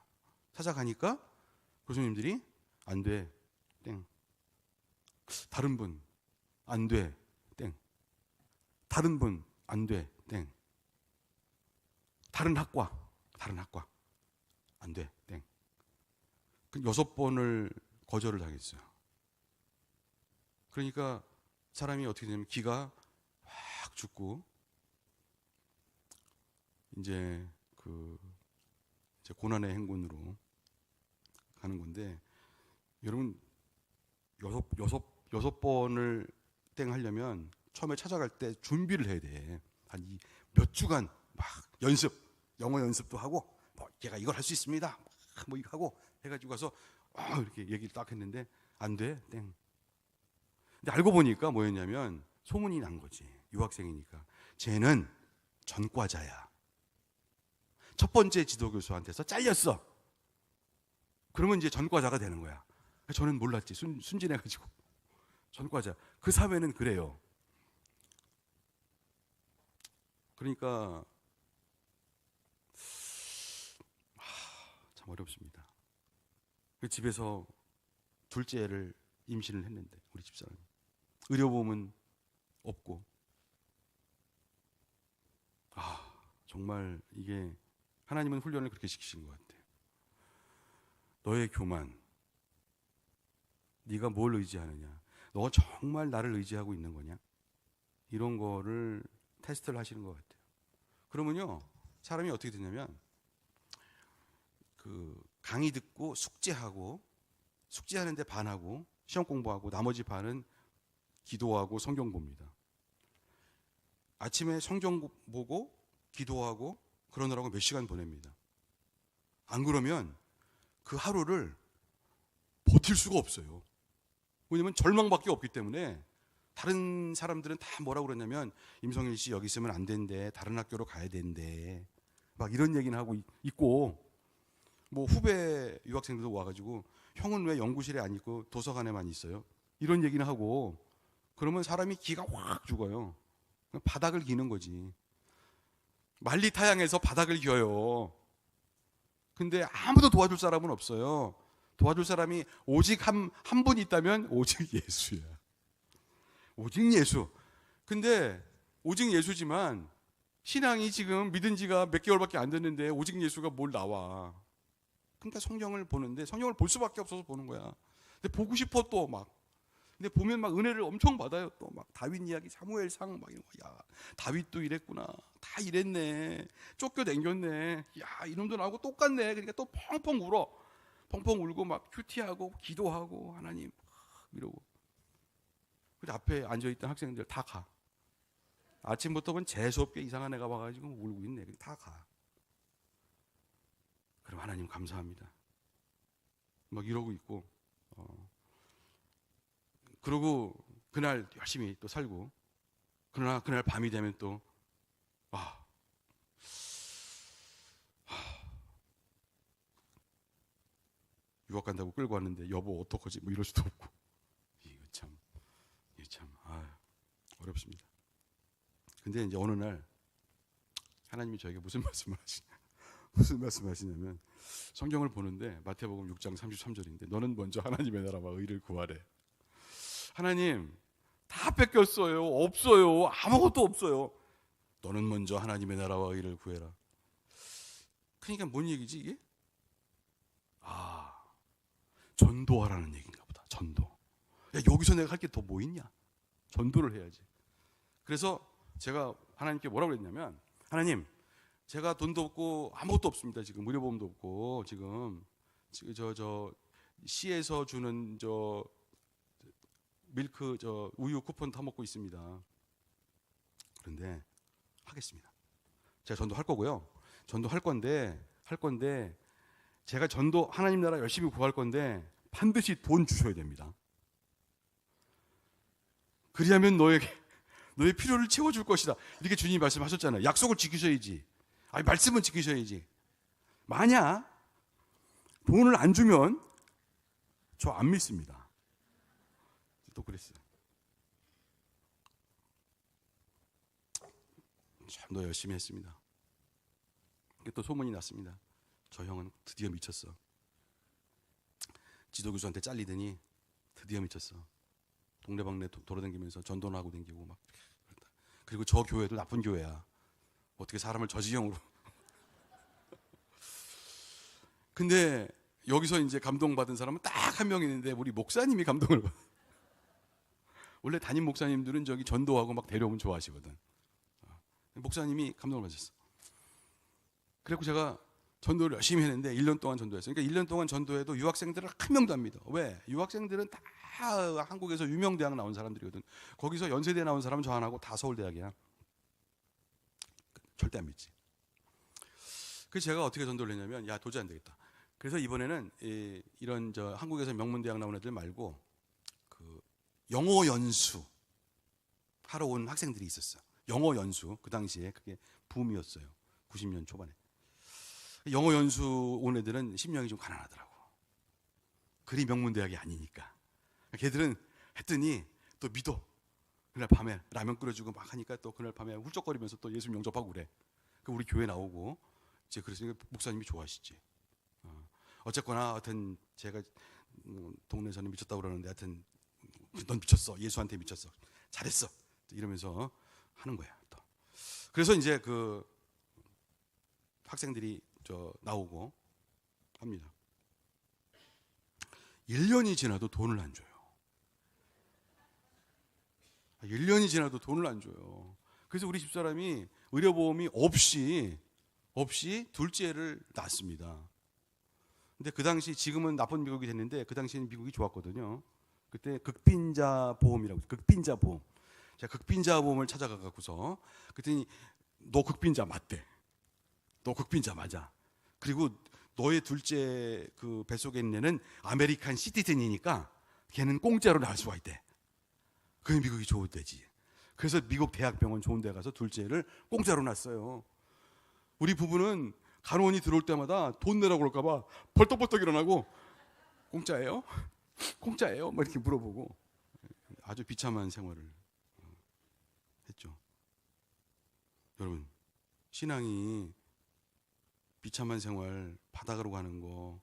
찾아가니까 교수님들이 안 돼, 땡. 다른 분 안 돼, 땡. 다른 분 안 돼, 땡. 다른 학과 안 돼, 땡. 그 6번을 거절을 당했어요. 그러니까 사람이 어떻게 되냐면 기가 확 죽고, 이제 이제 고난의 행군으로 가는 건데, 여러분, 여섯 번을 땡 하려면 처음에 찾아갈 때 준비를 해야 돼. 한 몇 주간 막 영어 연습도 하고, 뭐 얘가 이걸 할 수 있습니다, 뭐 이거 하고 해가지고 가서 이렇게 얘기를 딱 했는데 안 돼, 땡. 근데 알고 보니까 뭐였냐면, 소문이 난 거지. 유학생이니까 쟤는 전과자야. 첫 번째 지도교수한테서 잘렸어. 그러면 이제 전과자가 되는 거야. 저는 몰랐지. 순진해가지고. 전과자. 그 사회는 그래요. 그러니까 참 어렵습니다. 그 집에서 둘째를 임신을 했는데, 우리 집사람이 의료보험은 없고, 정말 이게 하나님은 훈련을 그렇게 시키신 것 같아요. 너의 교만, 네가 뭘 의지하느냐, 너 정말 나를 의지하고 있는 거냐, 이런 거를 테스트를 하시는 것 같아요. 그러면요, 사람이 어떻게 되냐면, 강의 듣고 숙제하는데 반하고 시험 공부하고 나머지 반은 기도하고 성경 봅니다. 아침에 성경 보고 기도하고 그러느라고 몇 시간 보냅니다. 안 그러면 그 하루를 버틸 수가 없어요. 왜냐면 절망밖에 없기 때문에. 다른 사람들은 다 뭐라고 그러냐면, 임성일 씨 여기 있으면 안 된대, 다른 학교로 가야 된대, 막 이런 얘기는 하고 있고, 뭐 후배 유학생들도 와가지고 형은 왜 연구실에 안 있고 도서관에만 있어요, 이런 얘기는 하고. 그러면 사람이 기가 확 죽어요. 바닥을 기는 거지. 만리타양에서 바닥을 기어요. 근데 아무도 도와줄 사람은 없어요. 도와줄 사람이 오직 한 분 있다면 오직 예수야. 오직 예수. 근데 오직 예수지만 신앙이 지금 믿은 지가 몇 개월밖에 안 됐는데 오직 예수가 뭘 나와. 그러니까 성경을 보는데, 성경을 볼 수밖에 없어서 보는 거야. 근데 보고 싶어 또 막. 근데 보면 막 은혜를 엄청 받아요. 또 막 다윗 이야기, 사무엘상 막 이런 거. 야, 다윗도 이랬구나. 다 이랬네. 쫓겨댕겼네. 야, 이놈도 나하고 똑같네. 그러니까 또 펑펑 울어. 펑펑 울고 막 큐티하고 기도하고 하나님 이러고. 근데 앞에 앉아있던 학생들 다 가. 아침부터 본 재수없게 이상한 애가 와가지고 울고 있네. 다 가. 그럼 하나님 감사합니다, 막 이러고 있고, 그러고 그날 열심히 또 살고. 그러나 그날 밤이 되면 또 유학 간다고 끌고 왔는데 여보 어떡하지, 뭐 이럴 수도 없고. 이게 참 어렵습니다. 근데 이제 어느 날 하나님이 저에게 무슨 말씀을 하시냐면, 성경을 보는데 마태복음 6장 33절인데 너는 먼저 하나님의 나라와 의를 구하래. 하나님 다 뺏겼어요. 없어요. 아무것도 없어요. 너는 먼저 하나님의 나라와 의를 구해라. 그러니까 뭔 얘기지 이게? 아, 전도하라는 얘기인가 보다. 전도. 야, 여기서 내가 할 게 더 뭐 있냐? 전도를 해야지. 그래서 제가 하나님께 뭐라고 그랬냐면, 하나님, 제가 돈도 없고 아무것도 없습니다. 지금 의료보험도 없고 지금 시에서 주는 밀크 우유 쿠폰 타 먹고 있습니다. 그런데 하겠습니다. 제가 전도할 거고요. 전도할 건데 제가 전도 하나님 나라 열심히 구할 건데 반드시 돈 주셔야 됩니다. 그리하면 너의 필요를 채워줄 것이다. 이렇게 주님이 말씀하셨잖아요. 약속을 지키셔야지. 아니, 말씀은 지키셔야지. 만약 돈을 안 주면 저 안 믿습니다. 또 그랬어요. 참 더 열심히 했습니다. 또 소문이 났습니다. 저 형은 드디어 미쳤어. 지도교수한테 잘리더니 드디어 미쳤어. 동네방네 돌아다니면서 전도나 하고 다니고 막. 그리고 저 교회도 나쁜 교회야. 어떻게 사람을 저 지경으로. 근데 여기서 이제 감동받은 사람은 딱 한 명 있는데 우리 목사님이 감동을 받아. 원래 담임 목사님들은 저기 전도하고 막 데려오면 좋아하시거든. 목사님이 감동을 받으셨어. 그래서 제가 전도를 열심히 했는데 1년 동안 전도했어요. 그러니까 1년 동안 전도해도 유학생들을 한 명도 안 믿어. 왜? 유학생들은 다 한국에서 유명 대학 나온 사람들이거든. 거기서 연세대 나온 사람은 저 하나고 다 서울대학이야. 절대 안 믿지. 그래서 제가 어떻게 전도를 했냐면, 야, 도저히 안 되겠다. 그래서 이번에는 이런 한국에서 명문대학 나온 애들 말고 그 영어 연수 하러 온 학생들이 있었어. 영어 연수. 그 당시에 그게 붐이었어요. 90년 초반에. 영어 연수 온 애들은 심령이 좀 가난하더라고. 그리 명문대학이 아니니까. 걔들은 했더니 또 믿어. 그날 밤에 라면 끓여주고 막 하니까 또 그날 밤에 훌쩍거리면서 또 예수 영접하고 그래. 그 우리 교회 나오고 이제 그랬으니까 목사님이 좋아하시지. 어쨌거나 하여튼 제가 동네에서는 미쳤다고 그러는데 하여튼 넌 미쳤어. 예수한테 미쳤어. 잘했어. 이러면서 하는 거야. 또. 그래서 이제 그 학생들이 나오고 합니다. 1년이 지나도 돈을 안 줘요. 1년이 지나도 돈을 안 줘요. 그래서 우리 집사람이 의료보험이 없이 둘째를 낳았습니다. 근데 그 당시, 지금은 나쁜 미국이 됐는데 그 당시에는 미국이 좋았거든요. 그때 극빈자 보험이라고, 극빈자 보험. 제가 극빈자 보험을 찾아가고서 그랬더니 너 극빈자 맞대. 너 극빈자 맞아. 그리고 너의 둘째 그 뱃속에 있는 애는 아메리칸 시티즌이니까 걔는 공짜로 낳을 수가 있대. 그게 미국이 좋은 데지. 그래서 미국 대학병원 좋은 데 가서 둘째를 공짜로 낳았어요. 우리 부부는 간호원이 들어올 때마다 돈 내라고 그럴까 봐 벌떡벌떡 일어나고 공짜예요? 공짜예요? 뭐 이렇게 물어보고 아주 비참한 생활을 했죠. 여러분, 신앙이 비참한 생활, 바닥으로 가는 거,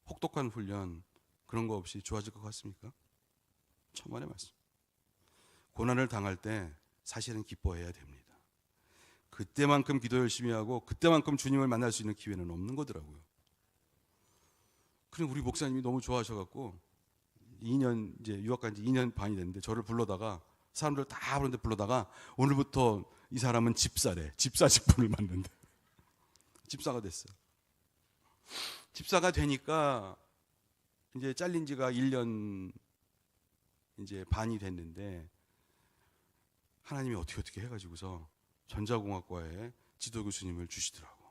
혹독한 훈련 그런 거 없이 좋아질 것 같습니까? 천만의 말씀. 고난을 당할 때 사실은 기뻐해야 됩니다. 그때만큼 기도 열심히 하고 그때만큼 주님을 만날 수 있는 기회는 없는 거더라고요. 그럼 우리 목사님이 너무 좋아하셔갖고 2년 이제 유학 간 지 2년 반이 됐는데 저를 불러다가 사람들 다 부르는데 불러다가 오늘부터 이 사람은 집사래. 집사 직분을 맡는데 집사가 됐어요. 집사가 되니까 이제 잘린 지가 1년 이제 반이 됐는데 하나님이 어떻게 해가지고서 전자공학과에 지도교수님을 주시더라고.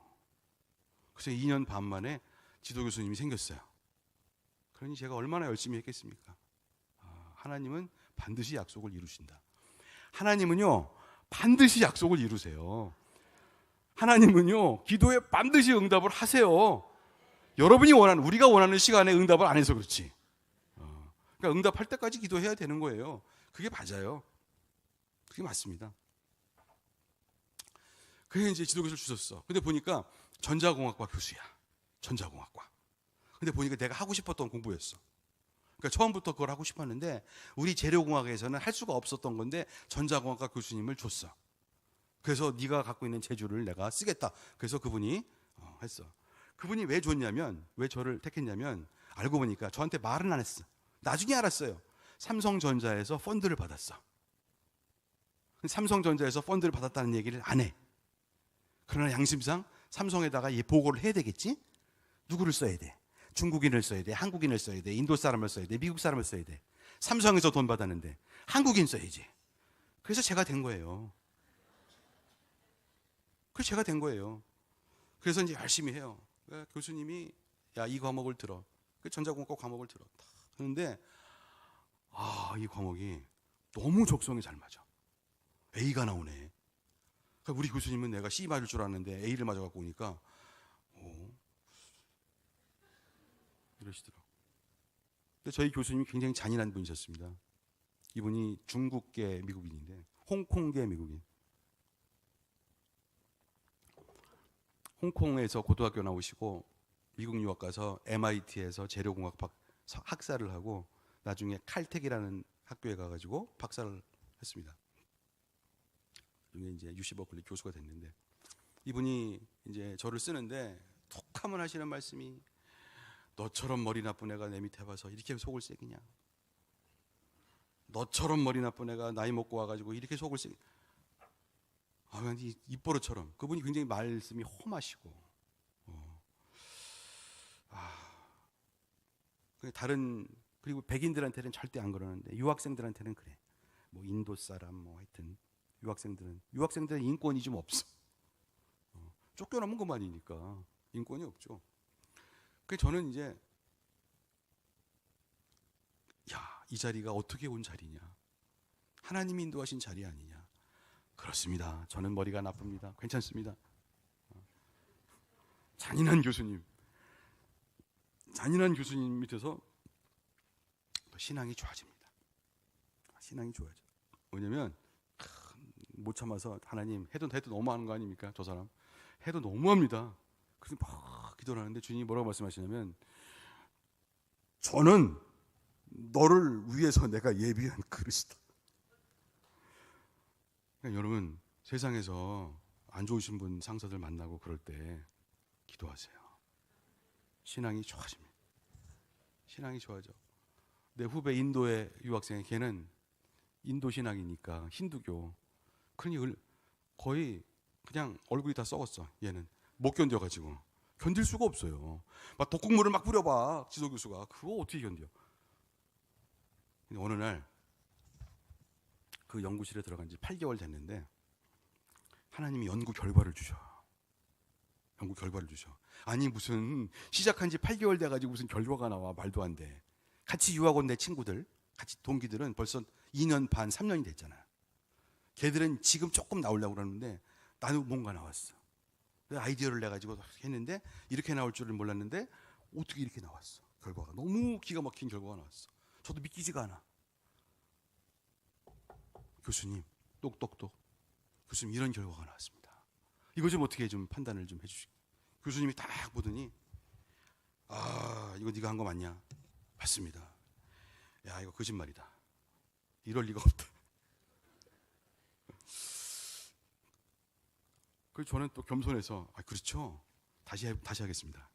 그래서 2년 반 만에 지도교수님이 생겼어요. 그러니 제가 얼마나 열심히 했겠습니까? 하나님은 반드시 약속을 이루신다. 하나님은요 반드시 약속을 이루세요. 하나님은요 기도에 반드시 응답을 하세요. 여러분이 원하는, 우리가 원하는 시간에 응답을 안 해서 그렇지. 그러니까 응답할 때까지 기도해야 되는 거예요. 그게 맞아요. 그게 맞습니다. 그래 이제 지도교수를 주셨어. 근데 보니까 전자공학과 교수야. 전자공학과. 근데 보니까 내가 하고 싶었던 공부였어. 그러니까 처음부터 그걸 하고 싶었는데 우리 재료공학에서는 할 수가 없었던 건데 전자공학과 교수님을 줬어. 그래서 네가 갖고 있는 재주를 내가 쓰겠다. 그래서 그분이 했어. 그분이 왜 줬냐면, 왜 저를 택했냐면, 알고 보니까 저한테 말은 안 했어. 나중에 알았어요. 삼성전자에서 펀드를 받았어. 삼성전자에서 펀드를 받았다는 얘기를 안 해. 그러나 양심상 삼성에다가 이 보고를 해야 되겠지? 누구를 써야 돼? 중국인을 써야 돼? 한국인을 써야 돼? 인도 사람을 써야 돼? 미국 사람을 써야 돼? 삼성에서 돈 받았는데 한국인 써야지. 그래서 제가 된 거예요. 그래서 제가 된 거예요. 그래서 이제 열심히 해요. 교수님이 야, 이 과목을 들어. 그 전자공학과 과목을 들어. 그런데 이 과목이 너무 적성에 잘 맞아. A가 나오네. 그러니까 우리 교수님은 내가 C 맞을 줄 알았는데 A를 맞아갖고 오니까 이러시더라고. 근데 저희 교수님이 굉장히 잔인한 분이셨습니다. 이분이 중국계 미국인인데 홍콩계 미국인. 홍콩에서 고등학교 나오시고 미국 유학 가서 MIT에서 재료공학 학사를 하고 나중에 칼텍이라는 학교에 가가지고 박사를 했습니다. 중에 이제 UC 버클리 교수가 됐는데 이분이 이제 저를 쓰는데 톡하면 하시는 말씀이 너처럼 머리 나쁜 애가 내 밑에 와서 이렇게 속을 새기냐? 너처럼 머리 나쁜 애가 나이 먹고 와가지고 이렇게 속을 새기? 입버릇처럼. 그분이 굉장히 말씀이 험하시고 다른 그리고 백인들한테는 절대 안 그러는데 유학생들한테는 그래. 뭐 인도 사람 뭐 하여튼 유학생들은 인권이 좀 없어. 쫓겨나면 그만이니까 인권이 없죠. 그래서 저는 이제 이 자리가 어떻게 온 자리냐? 하나님이 인도하신 자리 아니냐? 그렇습니다. 저는 머리가 나쁩니다. 괜찮습니다. 잔인한 교수님 밑에서 신앙이 좋아집니다. 신앙이 좋아져. 왜냐면 못 참아서 하나님 해도 너무하는 거 아닙니까? 저 사람 해도 너무합니다. 그래서 막 기도를 하는데 주님이 뭐라고 말씀하시냐면 저는 너를 위해서 내가 예비한 그릇이다. 그러니까 여러분 세상에서 안 좋으신 분 상사들 만나고 그럴 때 기도하세요. 신앙이 좋아집니다. 신앙이 좋아져. 내 후배 인도의 유학생 걔는 인도 신앙이니까 힌두교. 그러니 거의 그냥 얼굴이 다 썩었어. 얘는 못 견뎌가지고 견딜 수가 없어요. 막 독국물을 막 뿌려봐 지도 교수가. 그거 어떻게 견뎌? 근데 어느 날 그 연구실에 들어간 지 8개월 됐는데 하나님이 연구 결과를 주셔. 아니 무슨 시작한 지 8개월 돼가지고 무슨 결과가 나와. 말도 안 돼. 같이 유학 온 내 친구들 같이 동기들은 벌써 2년 반 3년이 됐잖아. 걔들은 지금 조금 나오려고 그러는데 나는 뭔가 나왔어. 아이디어를 내가지고 했는데 이렇게 나올 줄은 몰랐는데 어떻게 이렇게 나왔어. 결과가 너무 기가 막힌 결과가 나왔어. 저도 믿기지가 않아. 교수님 똑똑똑 교수님 이런 결과가 나왔습니다. 이거 좀 어떻게 좀 판단을 좀 해주시고. 교수님이 딱 보더니 이거 네가 한 거 맞냐? 맞습니다. 야 이거 거짓말이다. 이럴 리가 없다. 그래서 저는 또 겸손해서 그렇죠. 다시 하겠습니다.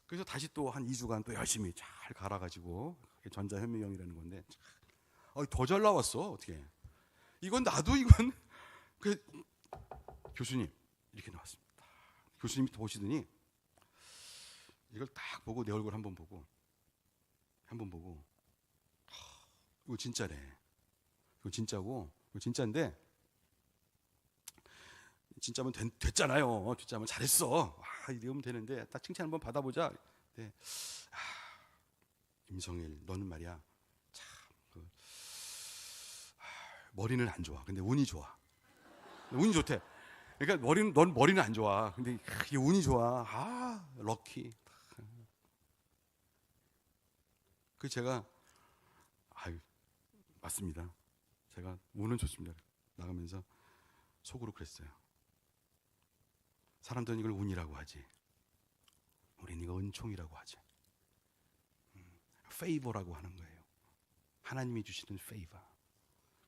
그래서 다시 또 한 2주간 또 열심히 잘 갈아가지고 전자현미경이라는 건데 더 잘 나왔어. 어떻게 이건 나도 이건 교수님 이렇게 나왔습니다. 교수님이 보시더니 이걸 딱 보고 내 얼굴 한번 보고 이거 진짜래. 이거 진짜고 이거 진짜인데 진짜면 됐잖아요. 진짜면 잘했어. 이러면 되는데 딱 칭찬 한번 받아보자. 네. 임성일 너는 말이야 참 머리는 안 좋아. 근데 운이 좋아. 운이 좋대. 그러니까 넌 머리는 안 좋아. 근데 이게 운이 좋아. 럭키. 그 제가 맞습니다. 제가 운은 좋습니다. 나가면서 속으로 그랬어요. 사람들은 이걸 운이라고 하지. 우리는 이거 은총이라고 하지. 페이버라고 하는 거예요. 하나님이 주시는 페이버.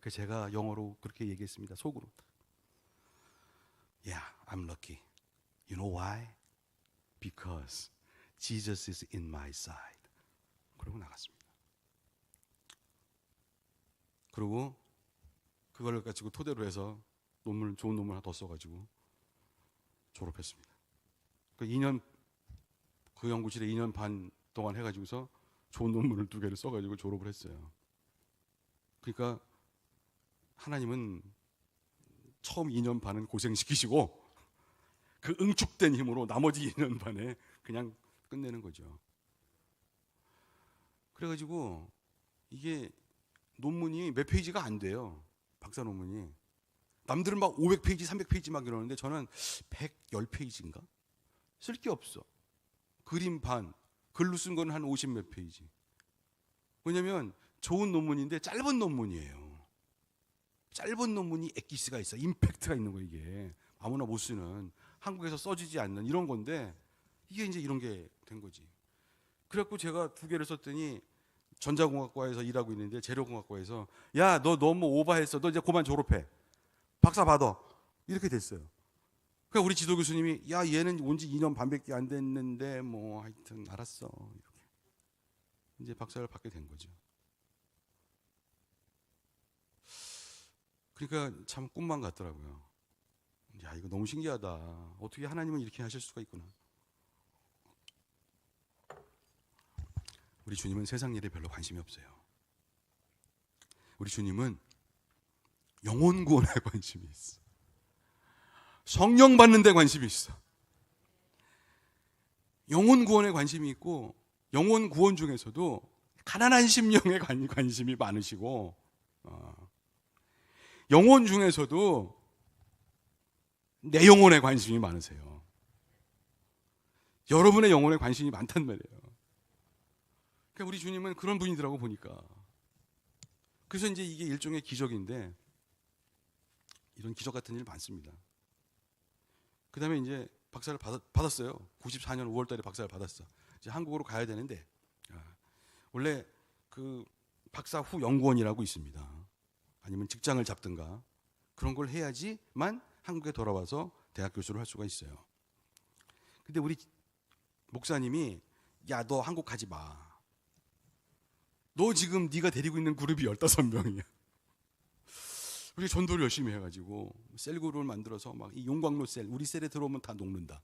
그래서 제가 영어로 그렇게 얘기했습니다. 속으로. Yeah, I'm lucky. You know why? because Jesus is in my side. 그러고 나갔습니다. 그리고 그걸 가지고 토대로 해서 좋은 논문 하나 더 써가지고 졸업했습니다. 그 2년, 그 연구실에 2년 반 동안 해가지고서 좋은 논문을 2개를 써가지고 졸업을 했어요. 그러니까 하나님은 처음 2년 반은 고생시키시고 그 응축된 힘으로 나머지 2년 반에 그냥 끝내는 거죠. 그래가지고 이게 논문이 몇 페이지가 안 돼요. 박사 논문이. 남들은 막 500페이지, 300페이지 막 이러는데 저는 110페이지인가? 쓸 게 없어. 그림 반, 글로 쓴 건 한 50몇 페이지. 왜냐면 좋은 논문인데 짧은 논문이에요. 짧은 논문이 엑기스가 있어. 임팩트가 있는 거 이게. 아무나 못 쓰는, 한국에서 써지지 않는 이런 건데 이게 이제 이런 게 된 거지. 그래갖고 제가 2개를 썼더니 전자공학과에서 일하고 있는데 재료공학과에서 야, 너 너무 오버했어. 너 이제 그만 졸업해. 박사 받아. 이렇게 됐어요. 그러니까 우리 지도 교수님이 야, 얘는 온 지 2년 반밖에 안 됐는데 뭐 하여튼 알았어. 이렇게. 이제 박사를 받게 된 거죠. 그러니까 참 꿈만 같더라고요. 야, 이거 너무 신기하다. 어떻게 하나님은 이렇게 하실 수가 있구나. 우리 주님은 세상 일에 별로 관심이 없어요. 우리 주님은 영혼 구원에 관심이 있어. 성령 받는 데 관심이 있어. 영혼 구원에 관심이 있고, 영혼 구원 중에서도 가난한 심령에 관심이 많으시고, 영혼 중에서도 내 영혼에 관심이 많으세요. 여러분의 영혼에 관심이 많단 말이에요. 그러니까 우리 주님은 그런 분이더라고 보니까. 그래서 이제 이게 일종의 기적인데, 이런 기적 같은 일 많습니다. 그 다음에 이제 박사를 받았어요. 94년 5월 달에 박사를 받았어. 이제 한국으로 가야 되는데, 원래 그 박사 후 연구원이라고 있습니다. 아니면 직장을 잡든가 그런 걸 해야지만 한국에 돌아와서 대학 교수를 할 수가 있어요. 근데 우리 목사님이 야, 너 한국 가지 마. 너 지금 네가 데리고 있는 그룹이 15명이야. 우리 전도를 열심히 해가지고 셀그룹을 만들어서 막 이 용광로 셀, 우리 셀에 들어오면 다 녹는다.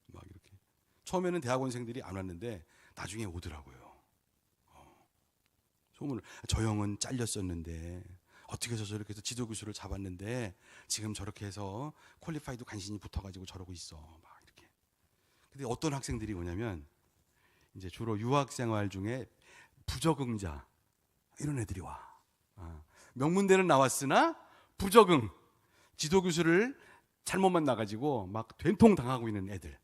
막 이렇게. 처음에는 대학원생들이 안 왔는데 나중에 오더라고요. 소문을. 저 형은 잘렸었는데 어떻게 해서 저렇게 해서 지도교수를 잡았는데 지금 저렇게 해서 퀄리파이드 간신히 붙어가지고 저러고 있어. 막 이렇게. 근데 어떤 학생들이 오냐면 이제 주로 유학생활 중에 부적응자 이런 애들이 와. 명문대는 나왔으나 부적응, 지도교수를 잘못 만나가지고 막 된통 당하고 있는 애들,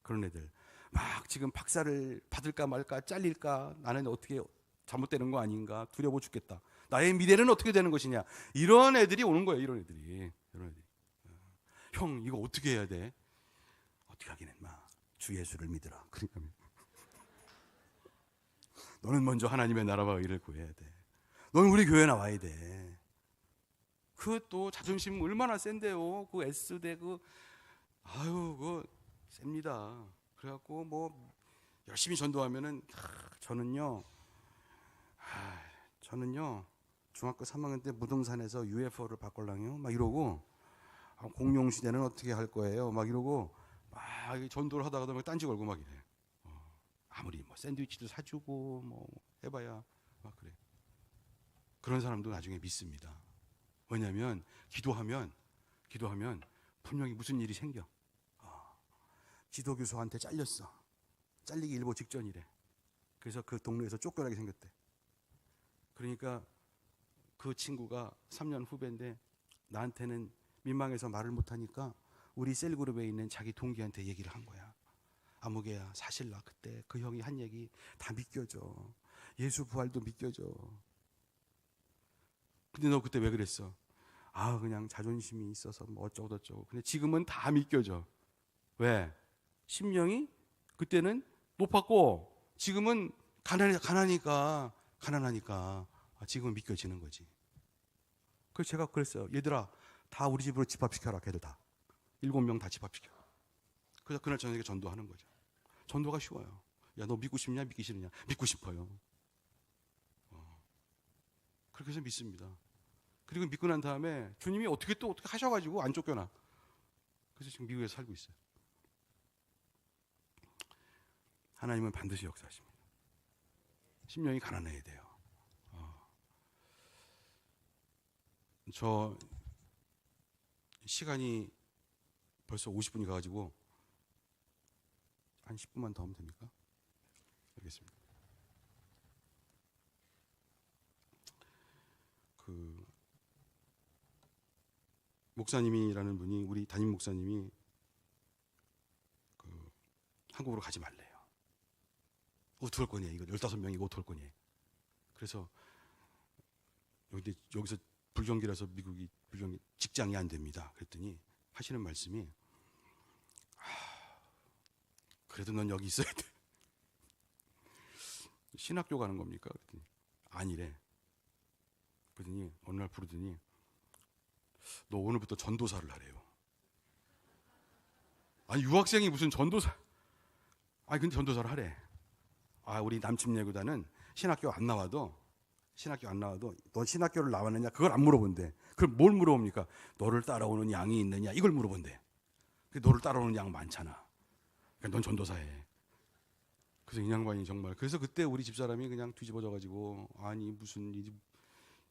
그런 애들 막 지금 박사를 받을까 말까, 잘릴까, 나는 어떻게 잘못되는 거 아닌가, 두려워 죽겠다, 나의 미래는 어떻게 되는 것이냐, 이런 애들이 오는 거예요. 이런 애들이. 형, 이거 어떻게 해야 돼? 어떻게 하기는 마, 주 예수를 믿으라. 그러니까 너는 먼저 하나님의 나라와 의를 구해야 돼. 너는 우리 교회 나와야 돼. 그 또 자존심 얼마나 센데요. 그 S대 그거 셉니다. 그래갖고 뭐 열심히 전도하면은 저는요 중학교 3학년 때 무등산에서 UFO를 바꿀랑요 막 이러고, 공룡 시대는 어떻게 할 거예요 막 이러고 막 전도를 하다가도 막 딴지 걸고 막 이래. 아무리 뭐 샌드위치도 사주고 뭐 해봐야 막 그래. 그런 사람도 나중에 믿습니다. 왜냐하면 기도하면 분명히 무슨 일이 생겨. 지도교수한테 잘렸어. 잘리기 일보 직전이래. 그래서 그 동네에서 쫓겨나게 생겼대. 그러니까 그 친구가 3년 후배인데 나한테는 민망해서 말을 못하니까 우리 셀그룹에 있는 자기 동기한테 얘기를 한 거야. 아무개야, 사실 나 그때 그 형이 한 얘기 다 믿겨져. 예수 부활도 믿겨져. 근데 너 그때 왜 그랬어? 그냥 자존심이 있어서 뭐 어쩌고저쩌고. 근데 지금은 다 믿겨져. 왜? 심령이 그때는 높았고 지금은 가난하니까 지금은 믿겨지는 거지. 그래서 제가 그랬어요. 얘들아, 다 우리 집으로 집합시켜라. 걔들 다 7명 다 집합시켜. 그래서 그날 저녁에 전도하는 거죠. 전도가 쉬워요. 야, 너 믿고 싶냐? 믿기 싫으냐? 믿고 싶어요. 그렇게 해서 믿습니다. 그리고 믿고 난 다음에 주님이 어떻게 하셔가지고 안 쫓겨나. 그래서 지금 미국에서 살고 있어요. 하나님은 반드시 역사하십니다. 심령이 가난해야 돼요. 저 시간이 벌써 50분이 가가지고 한 10분만 더 하면 됩니까? 알겠습니다. 그 목사님이라는 분이, 우리 담임 목사님이 그 한국으로 가지 말래요. 어떡할 거냐, 이거 15명이 이거 어떡할 거냐. 그래서 여기서 불경기라서 미국이 불경기 직장이 안 됩니다. 그랬더니 하시는 말씀이, 그래도 넌 여기 있어야 돼. 신학교 가는 겁니까? 그랬더니 아니래. 그러더니 어느 날 부르더니 너 오늘부터 전도사를 하래요. 아니, 유학생이 무슨 전도사? 아니, 근데 전도사를 하래. 우리 남침예구단은 신학교 안 나와도 너 신학교를 나왔느냐 그걸 안 물어본대. 그럼 뭘 물어봅니까? 너를 따라오는 양이 있느냐 이걸 물어본대. 너를 따라오는 양 많잖아. 그러니까 넌 전도사해. 그래서 이 양반이 정말, 그래서 그때 우리 집사람이 그냥 뒤집어져가지고, 아니 무슨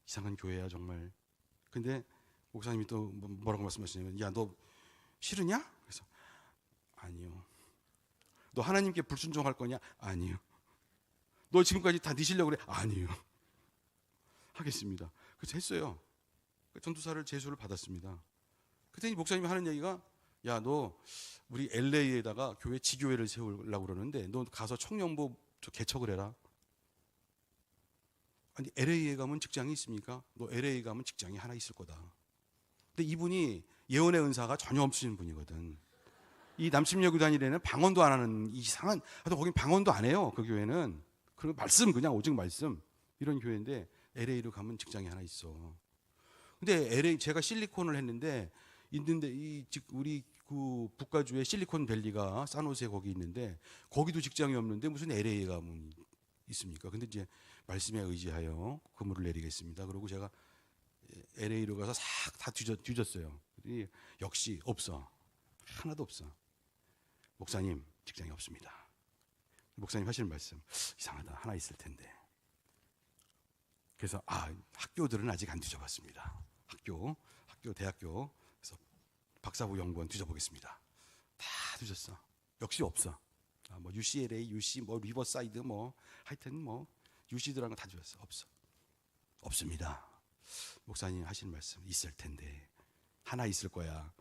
이상한 교회야 정말. 근데 목사님이 또 뭐라고 말씀하시냐면, 야, 너 싫으냐? 그래서 아니요. 너 하나님께 불순종할 거냐? 아니요. 너 지금까지 다 네 실력으로 그래? 아니요. 하겠습니다. 그래서 했어요. 전도사를 제수를 받았습니다. 그랬더니 목사님이 하는 얘기가, 야, 너 우리 LA에다가 교회 지교회를 세우려고 그러는데 너 가서 청년부 개척을 해라. 아니, LA에 가면 직장이 있습니까? 너 LA 가면 직장이 하나 있을 거다. 근데 이분이 예언의 은사가 전혀 없으신 분이거든. 이 남침여교단이라는 방언도 안 하는 이상한, 하여튼 거긴 방언도 안 해요. 그 교회는. 그리고 말씀, 그냥 오직 말씀. 이런 교회인데 LA로 가면 직장이 하나 있어. 근데 LA, 제가 실리콘을 있는데 우리 그 북가주에 실리콘밸리가 산호세 거기 있는데 거기도 직장이 없는데 무슨 LA에 가면 있습니까? 근데 이제 말씀에 의지하여 그물을 내리겠습니다. 그러고 제가 LA로 가서 싹 다 뒤졌어요. 역시 없어. 하나도 없어. 목사님, 직장이 없습니다. 목사님 하시는 말씀, 이상하다. 하나 있을 텐데. 그래서 학교들은 아직 안 뒤져봤습니다. 학교, 대학교. 그래서 박사부 연구원 뒤져보겠습니다. 다 뒤졌어. 역시 없어. 뭐 UCLA, UC, 뭐 리버사이드, 뭐 하여튼 뭐 UC들하고 다 뒤졌어. 없어. 없습니다. 목사님 하시는 말씀, 있을 텐데. 하나 있을 거야.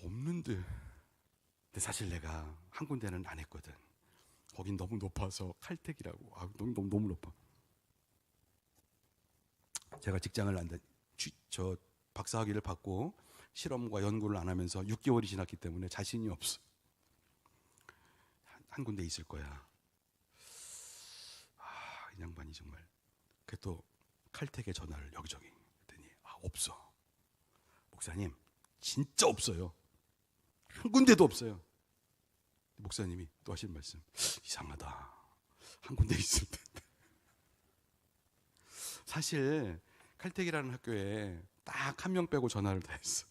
없는데. 근데 사실 내가 한 군데는 안 했거든. 거긴 너무 높아서 칼택이라고. 너무 높아. 제가 직장을 저 박사학위를 받고 실험과 연구를 안 하면서 6개월이 지났기 때문에 자신이 없어. 한 군데 있을 거야. 이 양반이 정말. 또 칼택에 전화를 여기저기 했더니 없어. 목사님, 진짜 없어요. 한 군데도 없어요. 목사님이 또 하신 말씀, 이상하다. 한 군데 있을 텐데. 사실 칼텍이라는 학교에 딱 한 명 빼고 전화를 다 했어.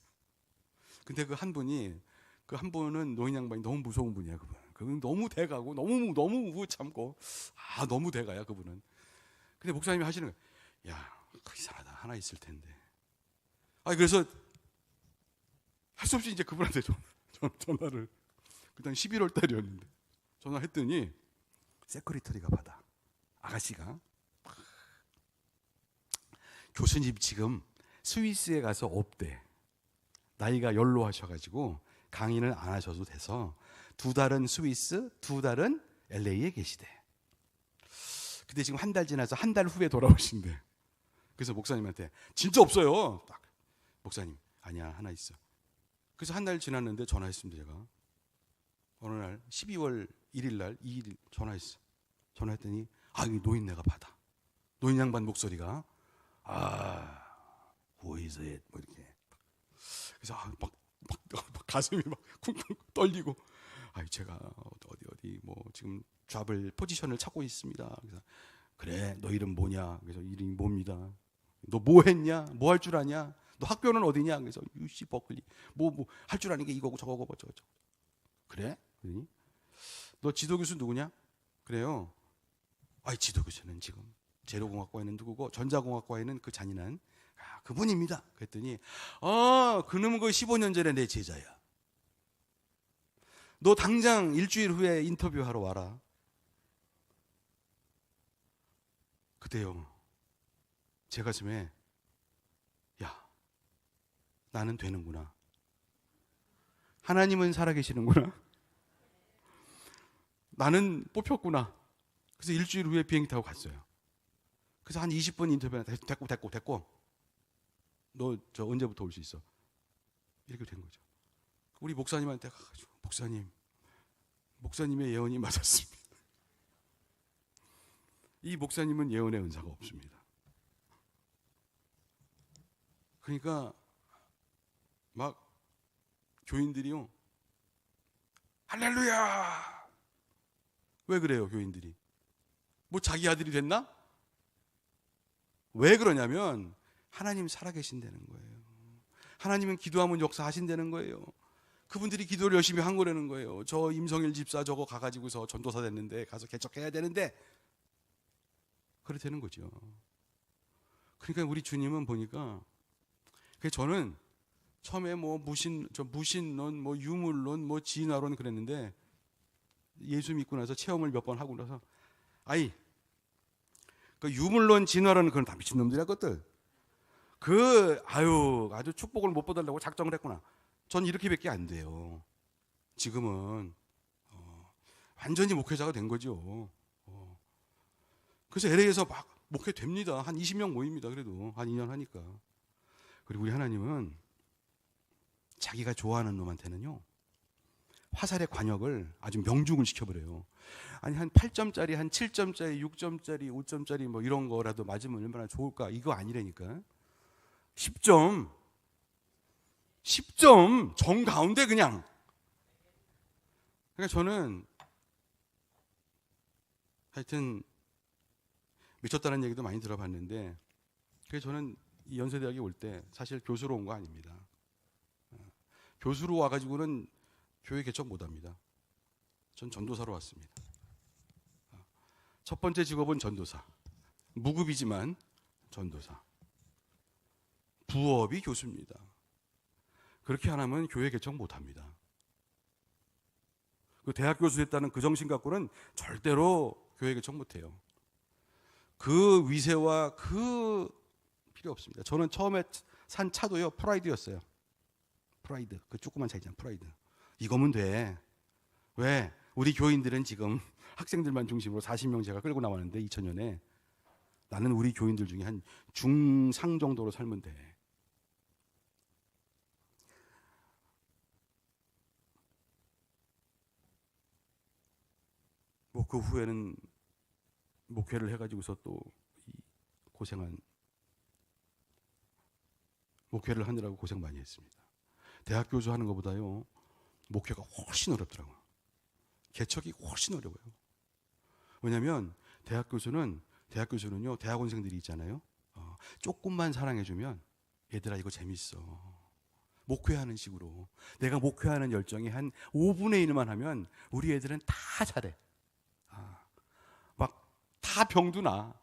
근데 그 한 분은 노인 양반이 너무 무서운 분이야. 그분 너무 대가고 너무 참고 너무 대가야 그분은. 근데 목사님이 하시는 거야. 야, 이상하다. 하나 있을 텐데. 그래서 할 수 없이 이제 그분한테 전화를, 그다음 11월 달이었는데 전화했더니 세크리터리가 받아. 아가씨가, 교수님 지금 스위스에 가서 없대. 나이가 연로하셔가지고 강의는 안 하셔도 돼서 2달은 스위스, 2달은 LA에 계시대. 근데 지금 한 달 지나서 한 달 후에 돌아오신대. 그래서 목사님한테 진짜 없어요. 딱. 목사님, 아니야, 하나 있어. 그래서 한 달 지났는데 전화했습니다. 제가 어느 날 12월 1일 날 2일 전화했어. 전화했더니 이 노인네가 받아. 노인 양반 목소리가 who is it? 뭐 이렇게. 그래서 막 가슴이 막 쿵쿵 떨리고, 제가 어디 뭐 지금 잡을 포지션을 찾고 있습니다. 그래서 그래, 너 이름 뭐냐? 그래서 이름이 뭡니다. 너 뭐 했냐? 뭐 할 줄 아냐? 너 학교는 어디냐? 그래서 UC 버클리. 뭐 할 줄 아는 게 이거고 저거고 뭐 저거. 그래? 그러니 너 지도교수 누구냐? 그래요. 지도교수는 지금 재료공학과에는 누구고 전자공학과에는 그 잔인한 그분입니다. 그랬더니 그놈은 그 15년 전에 내 제자야. 너 당장 일주일 후에 인터뷰하러 와라. 그때요, 제 가슴에 야, 나는 되는구나. 하나님은 살아계시는구나. 나는 뽑혔구나. 그래서 일주일 후에 비행기 타고 갔어요. 그래서 한 20분 인터뷰 됐고 너 저 언제부터 올 수 있어? 이렇게 된 거죠. 우리 목사님한테 가가지고 목사님의 예언이 맞았습니다. 이 목사님은 예언의 은사가 없습니다. 그러니까 막 교인들이요, 할렐루야! 왜 그래요, 교인들이? 뭐 자기 아들이 됐나? 왜 그러냐면 하나님 살아계신다는 거예요. 하나님은 기도하면 역사하신다는 거예요. 그분들이 기도를 열심히 한 거라는 거예요. 저 임성일 집사 저거 가가지고서 전도사 됐는데 가서 개척해야 되는데 그래 되는 거죠. 그러니까 우리 주님은 보니까, 저는 처음에 뭐 무신론, 뭐 유물론, 뭐 진화론 그랬는데 예수 믿고 나서 체험을 몇 번 하고 나서 그 유물론, 진화론 그건 다 미친놈들이야 그것들. 아주 축복을 못 받으려고 작정을 했구나. 전 이렇게밖에 안 돼요. 지금은 완전히 목회자가 된 거죠. 그래서 LA에서 막 목회 됩니다. 한 20명 모입니다. 그래도 한 2년 하니까. 그리고 우리 하나님은 자기가 좋아하는 놈한테는요, 화살의 관역을 아주 명중을 시켜버려요. 한 8점짜리, 한 7점짜리, 6점짜리, 5점짜리 뭐 이런 거라도 맞으면 얼마나 좋을까? 이거 아니라니까. 10점 정 가운데 그냥. 그러니까 저는 하여튼 미쳤다는 얘기도 많이 들어봤는데, 그래서 저는 이 연세대학에 올 때 사실 교수로 온 거 아닙니다. 교수로 와가지고는 교회 개척 못합니다. 전 전도사로 왔습니다. 첫 번째 직업은 전도사. 무급이지만 전도사. 부업이 교수입니다. 그렇게 안 하면 교회 개척 못합니다. 그 대학 교수 됐다는 그 정신 갖고는 절대로 교회 개척 못해요. 그 위세와 필요 없습니다. 저는 처음에 산 차도요, 프라이드였어요. 프라이드. 그 조그만 차 있잖아요, 프라이드. 이거면 돼. 왜? 우리 교인들은 지금 학생들만 중심으로 40명 제가 끌고 나왔는데 2000년에 나는 우리 교인들 중에 한 중상 정도로 살면 돼. 뭐 그 후에는 목회를 해가지고서 또 목회를 하느라고 고생 많이 했습니다. 대학 교수 하는 것보다요, 목회가 훨씬 어렵더라고요. 개척이 훨씬 어려워요. 왜냐하면 대학 교수는요, 대학원생들이 있잖아요. 조금만 사랑해주면 얘들아 이거 재밌어. 목회하는 식으로. 내가 목회하는 열정이 한 5분의 1만 하면 우리 애들은 다 잘해. 막 다 병도 나.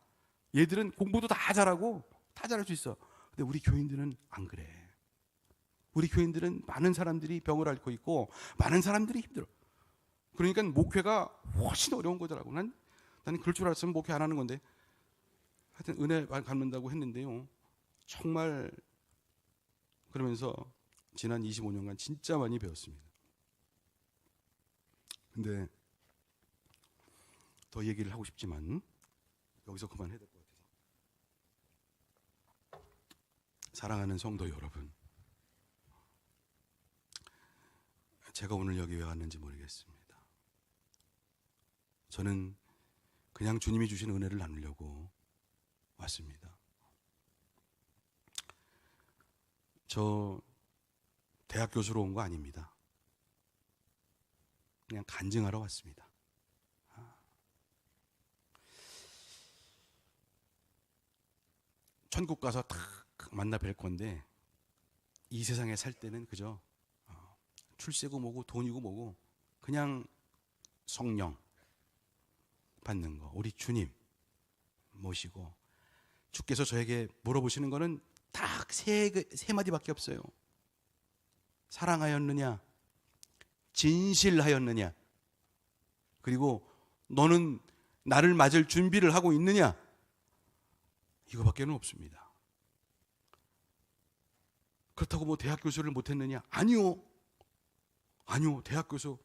얘들은 공부도 다 잘하고 다 잘할 수 있어. 근데 우리 교인들은 안 그래. 우리 교인들은 많은 사람들이 병을 앓고 있고 많은 사람들이 힘들어. 그러니까 목회가 훨씬 어려운 거더라고. 나는 그럴 줄 알았으면 목회 안 하는 건데. 하여튼 은혜 갖는다고 했는데요, 정말 그러면서 지난 25년간 진짜 많이 배웠습니다. 근데 더 얘기를 하고 싶지만 여기서 그만해야 될 것 같아서. 사랑하는 성도 여러분, 제가 오늘 여기 왜 왔는지 모르겠습니다. 저는 그냥 주님이 주신 은혜를 나누려고 왔습니다. 저 대학 교수로 온 거 아닙니다. 그냥 간증하러 왔습니다. 천국 가서 딱 만나 뵐 건데 이 세상에 살 때는 그저 출세고 뭐고 돈이고 뭐고 그냥 성령 받는 거, 우리 주님 모시고 주께서 저에게 물어보시는 거는 딱 세 마디밖에 없어요. 사랑하였느냐, 진실하였느냐, 그리고 너는 나를 맞을 준비를 하고 있느냐, 이거밖에는 없습니다. 그렇다고 뭐 대학 교수를 못했느냐? 아니요. 대학 교수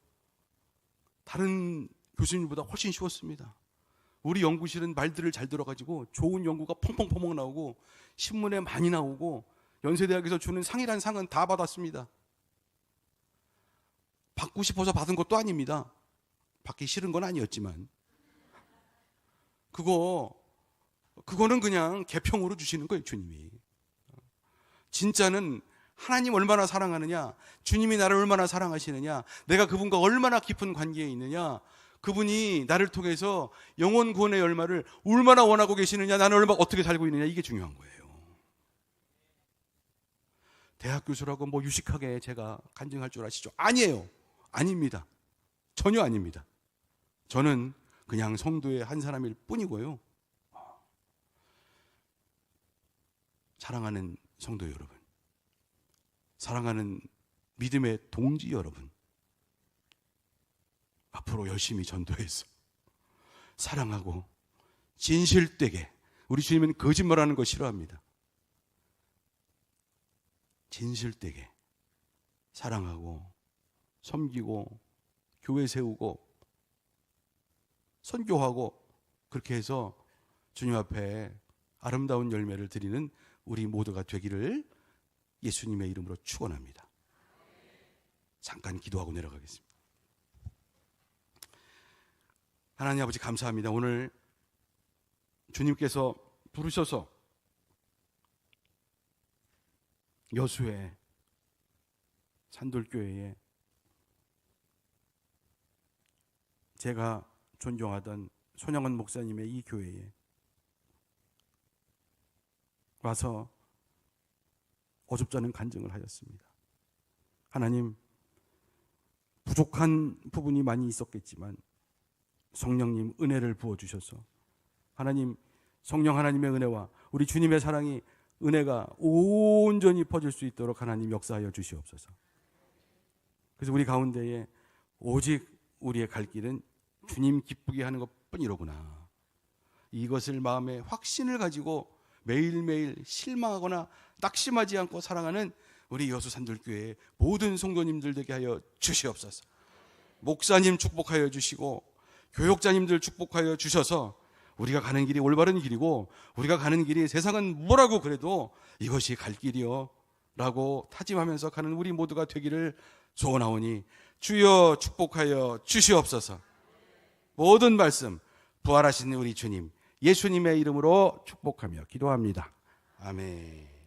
다른 교수님보다 훨씬 쉬웠습니다. 우리 연구실은 말들을 잘 들어가지고 좋은 연구가 펑펑펑펑 나오고 신문에 많이 나오고 연세대학에서 주는 상이란 상은 다 받았습니다. 받고 싶어서 받은 것도 아닙니다. 받기 싫은 건 아니었지만 그거는 그냥 개평으로 주시는 거예요, 주님이. 진짜는 하나님 얼마나 사랑하느냐, 주님이 나를 얼마나 사랑하시느냐, 내가 그분과 얼마나 깊은 관계에 있느냐, 그분이 나를 통해서 영혼 구원의 열마를 얼마나 원하고 계시느냐, 나는 얼마나 어떻게 살고 있느냐, 이게 중요한 거예요. 대학 교수라고 뭐 유식하게 제가 간증할 줄 아시죠? 아니에요. 아닙니다. 전혀 아닙니다. 저는 그냥 성도의 한 사람일 뿐이고요. 사랑하는 성도 여러분, 사랑하는 믿음의 동지 여러분, 앞으로 열심히 전도해서 사랑하고 진실되게, 우리 주님은 거짓말하는 거 싫어합니다. 진실되게 사랑하고 섬기고 교회 세우고 선교하고 그렇게 해서 주님 앞에 아름다운 열매를 드리는 우리 모두가 되기를 예수님의 이름으로 축원합니다. 잠깐 기도하고 내려가겠습니다. 하나님 아버지 감사합니다. 오늘 주님께서 부르셔서 여수의 산돌교회에 제가 존경하던 손영은 목사님의 이 교회에 와서 어줍잖은 간증을 하였습니다. 하나님, 부족한 부분이 많이 있었겠지만 성령님 은혜를 부어주셔서 하나님, 성령 하나님의 은혜와 우리 주님의 사랑이, 은혜가 온전히 퍼질 수 있도록 하나님 역사하여 주시옵소서. 그래서 우리 가운데에 오직 우리의 갈 길은 주님 기쁘게 하는 것뿐이로구나, 이것을 마음에 확신을 가지고 매일매일 실망하거나 낙심하지 않고 사랑하는 우리 여수 산돌교회의 모든 성도님들 되게 하여 주시옵소서. 목사님 축복하여 주시고 교역자님들 축복하여 주셔서 우리가 가는 길이 올바른 길이고, 우리가 가는 길이 세상은 뭐라고 그래도 이것이 갈 길이요 라고 타짐하면서 가는 우리 모두가 되기를 소원하오니 주여 축복하여 주시옵소서. 모든 말씀 부활하신 우리 주님 예수님의 이름으로 축복하며 기도합니다. 아멘.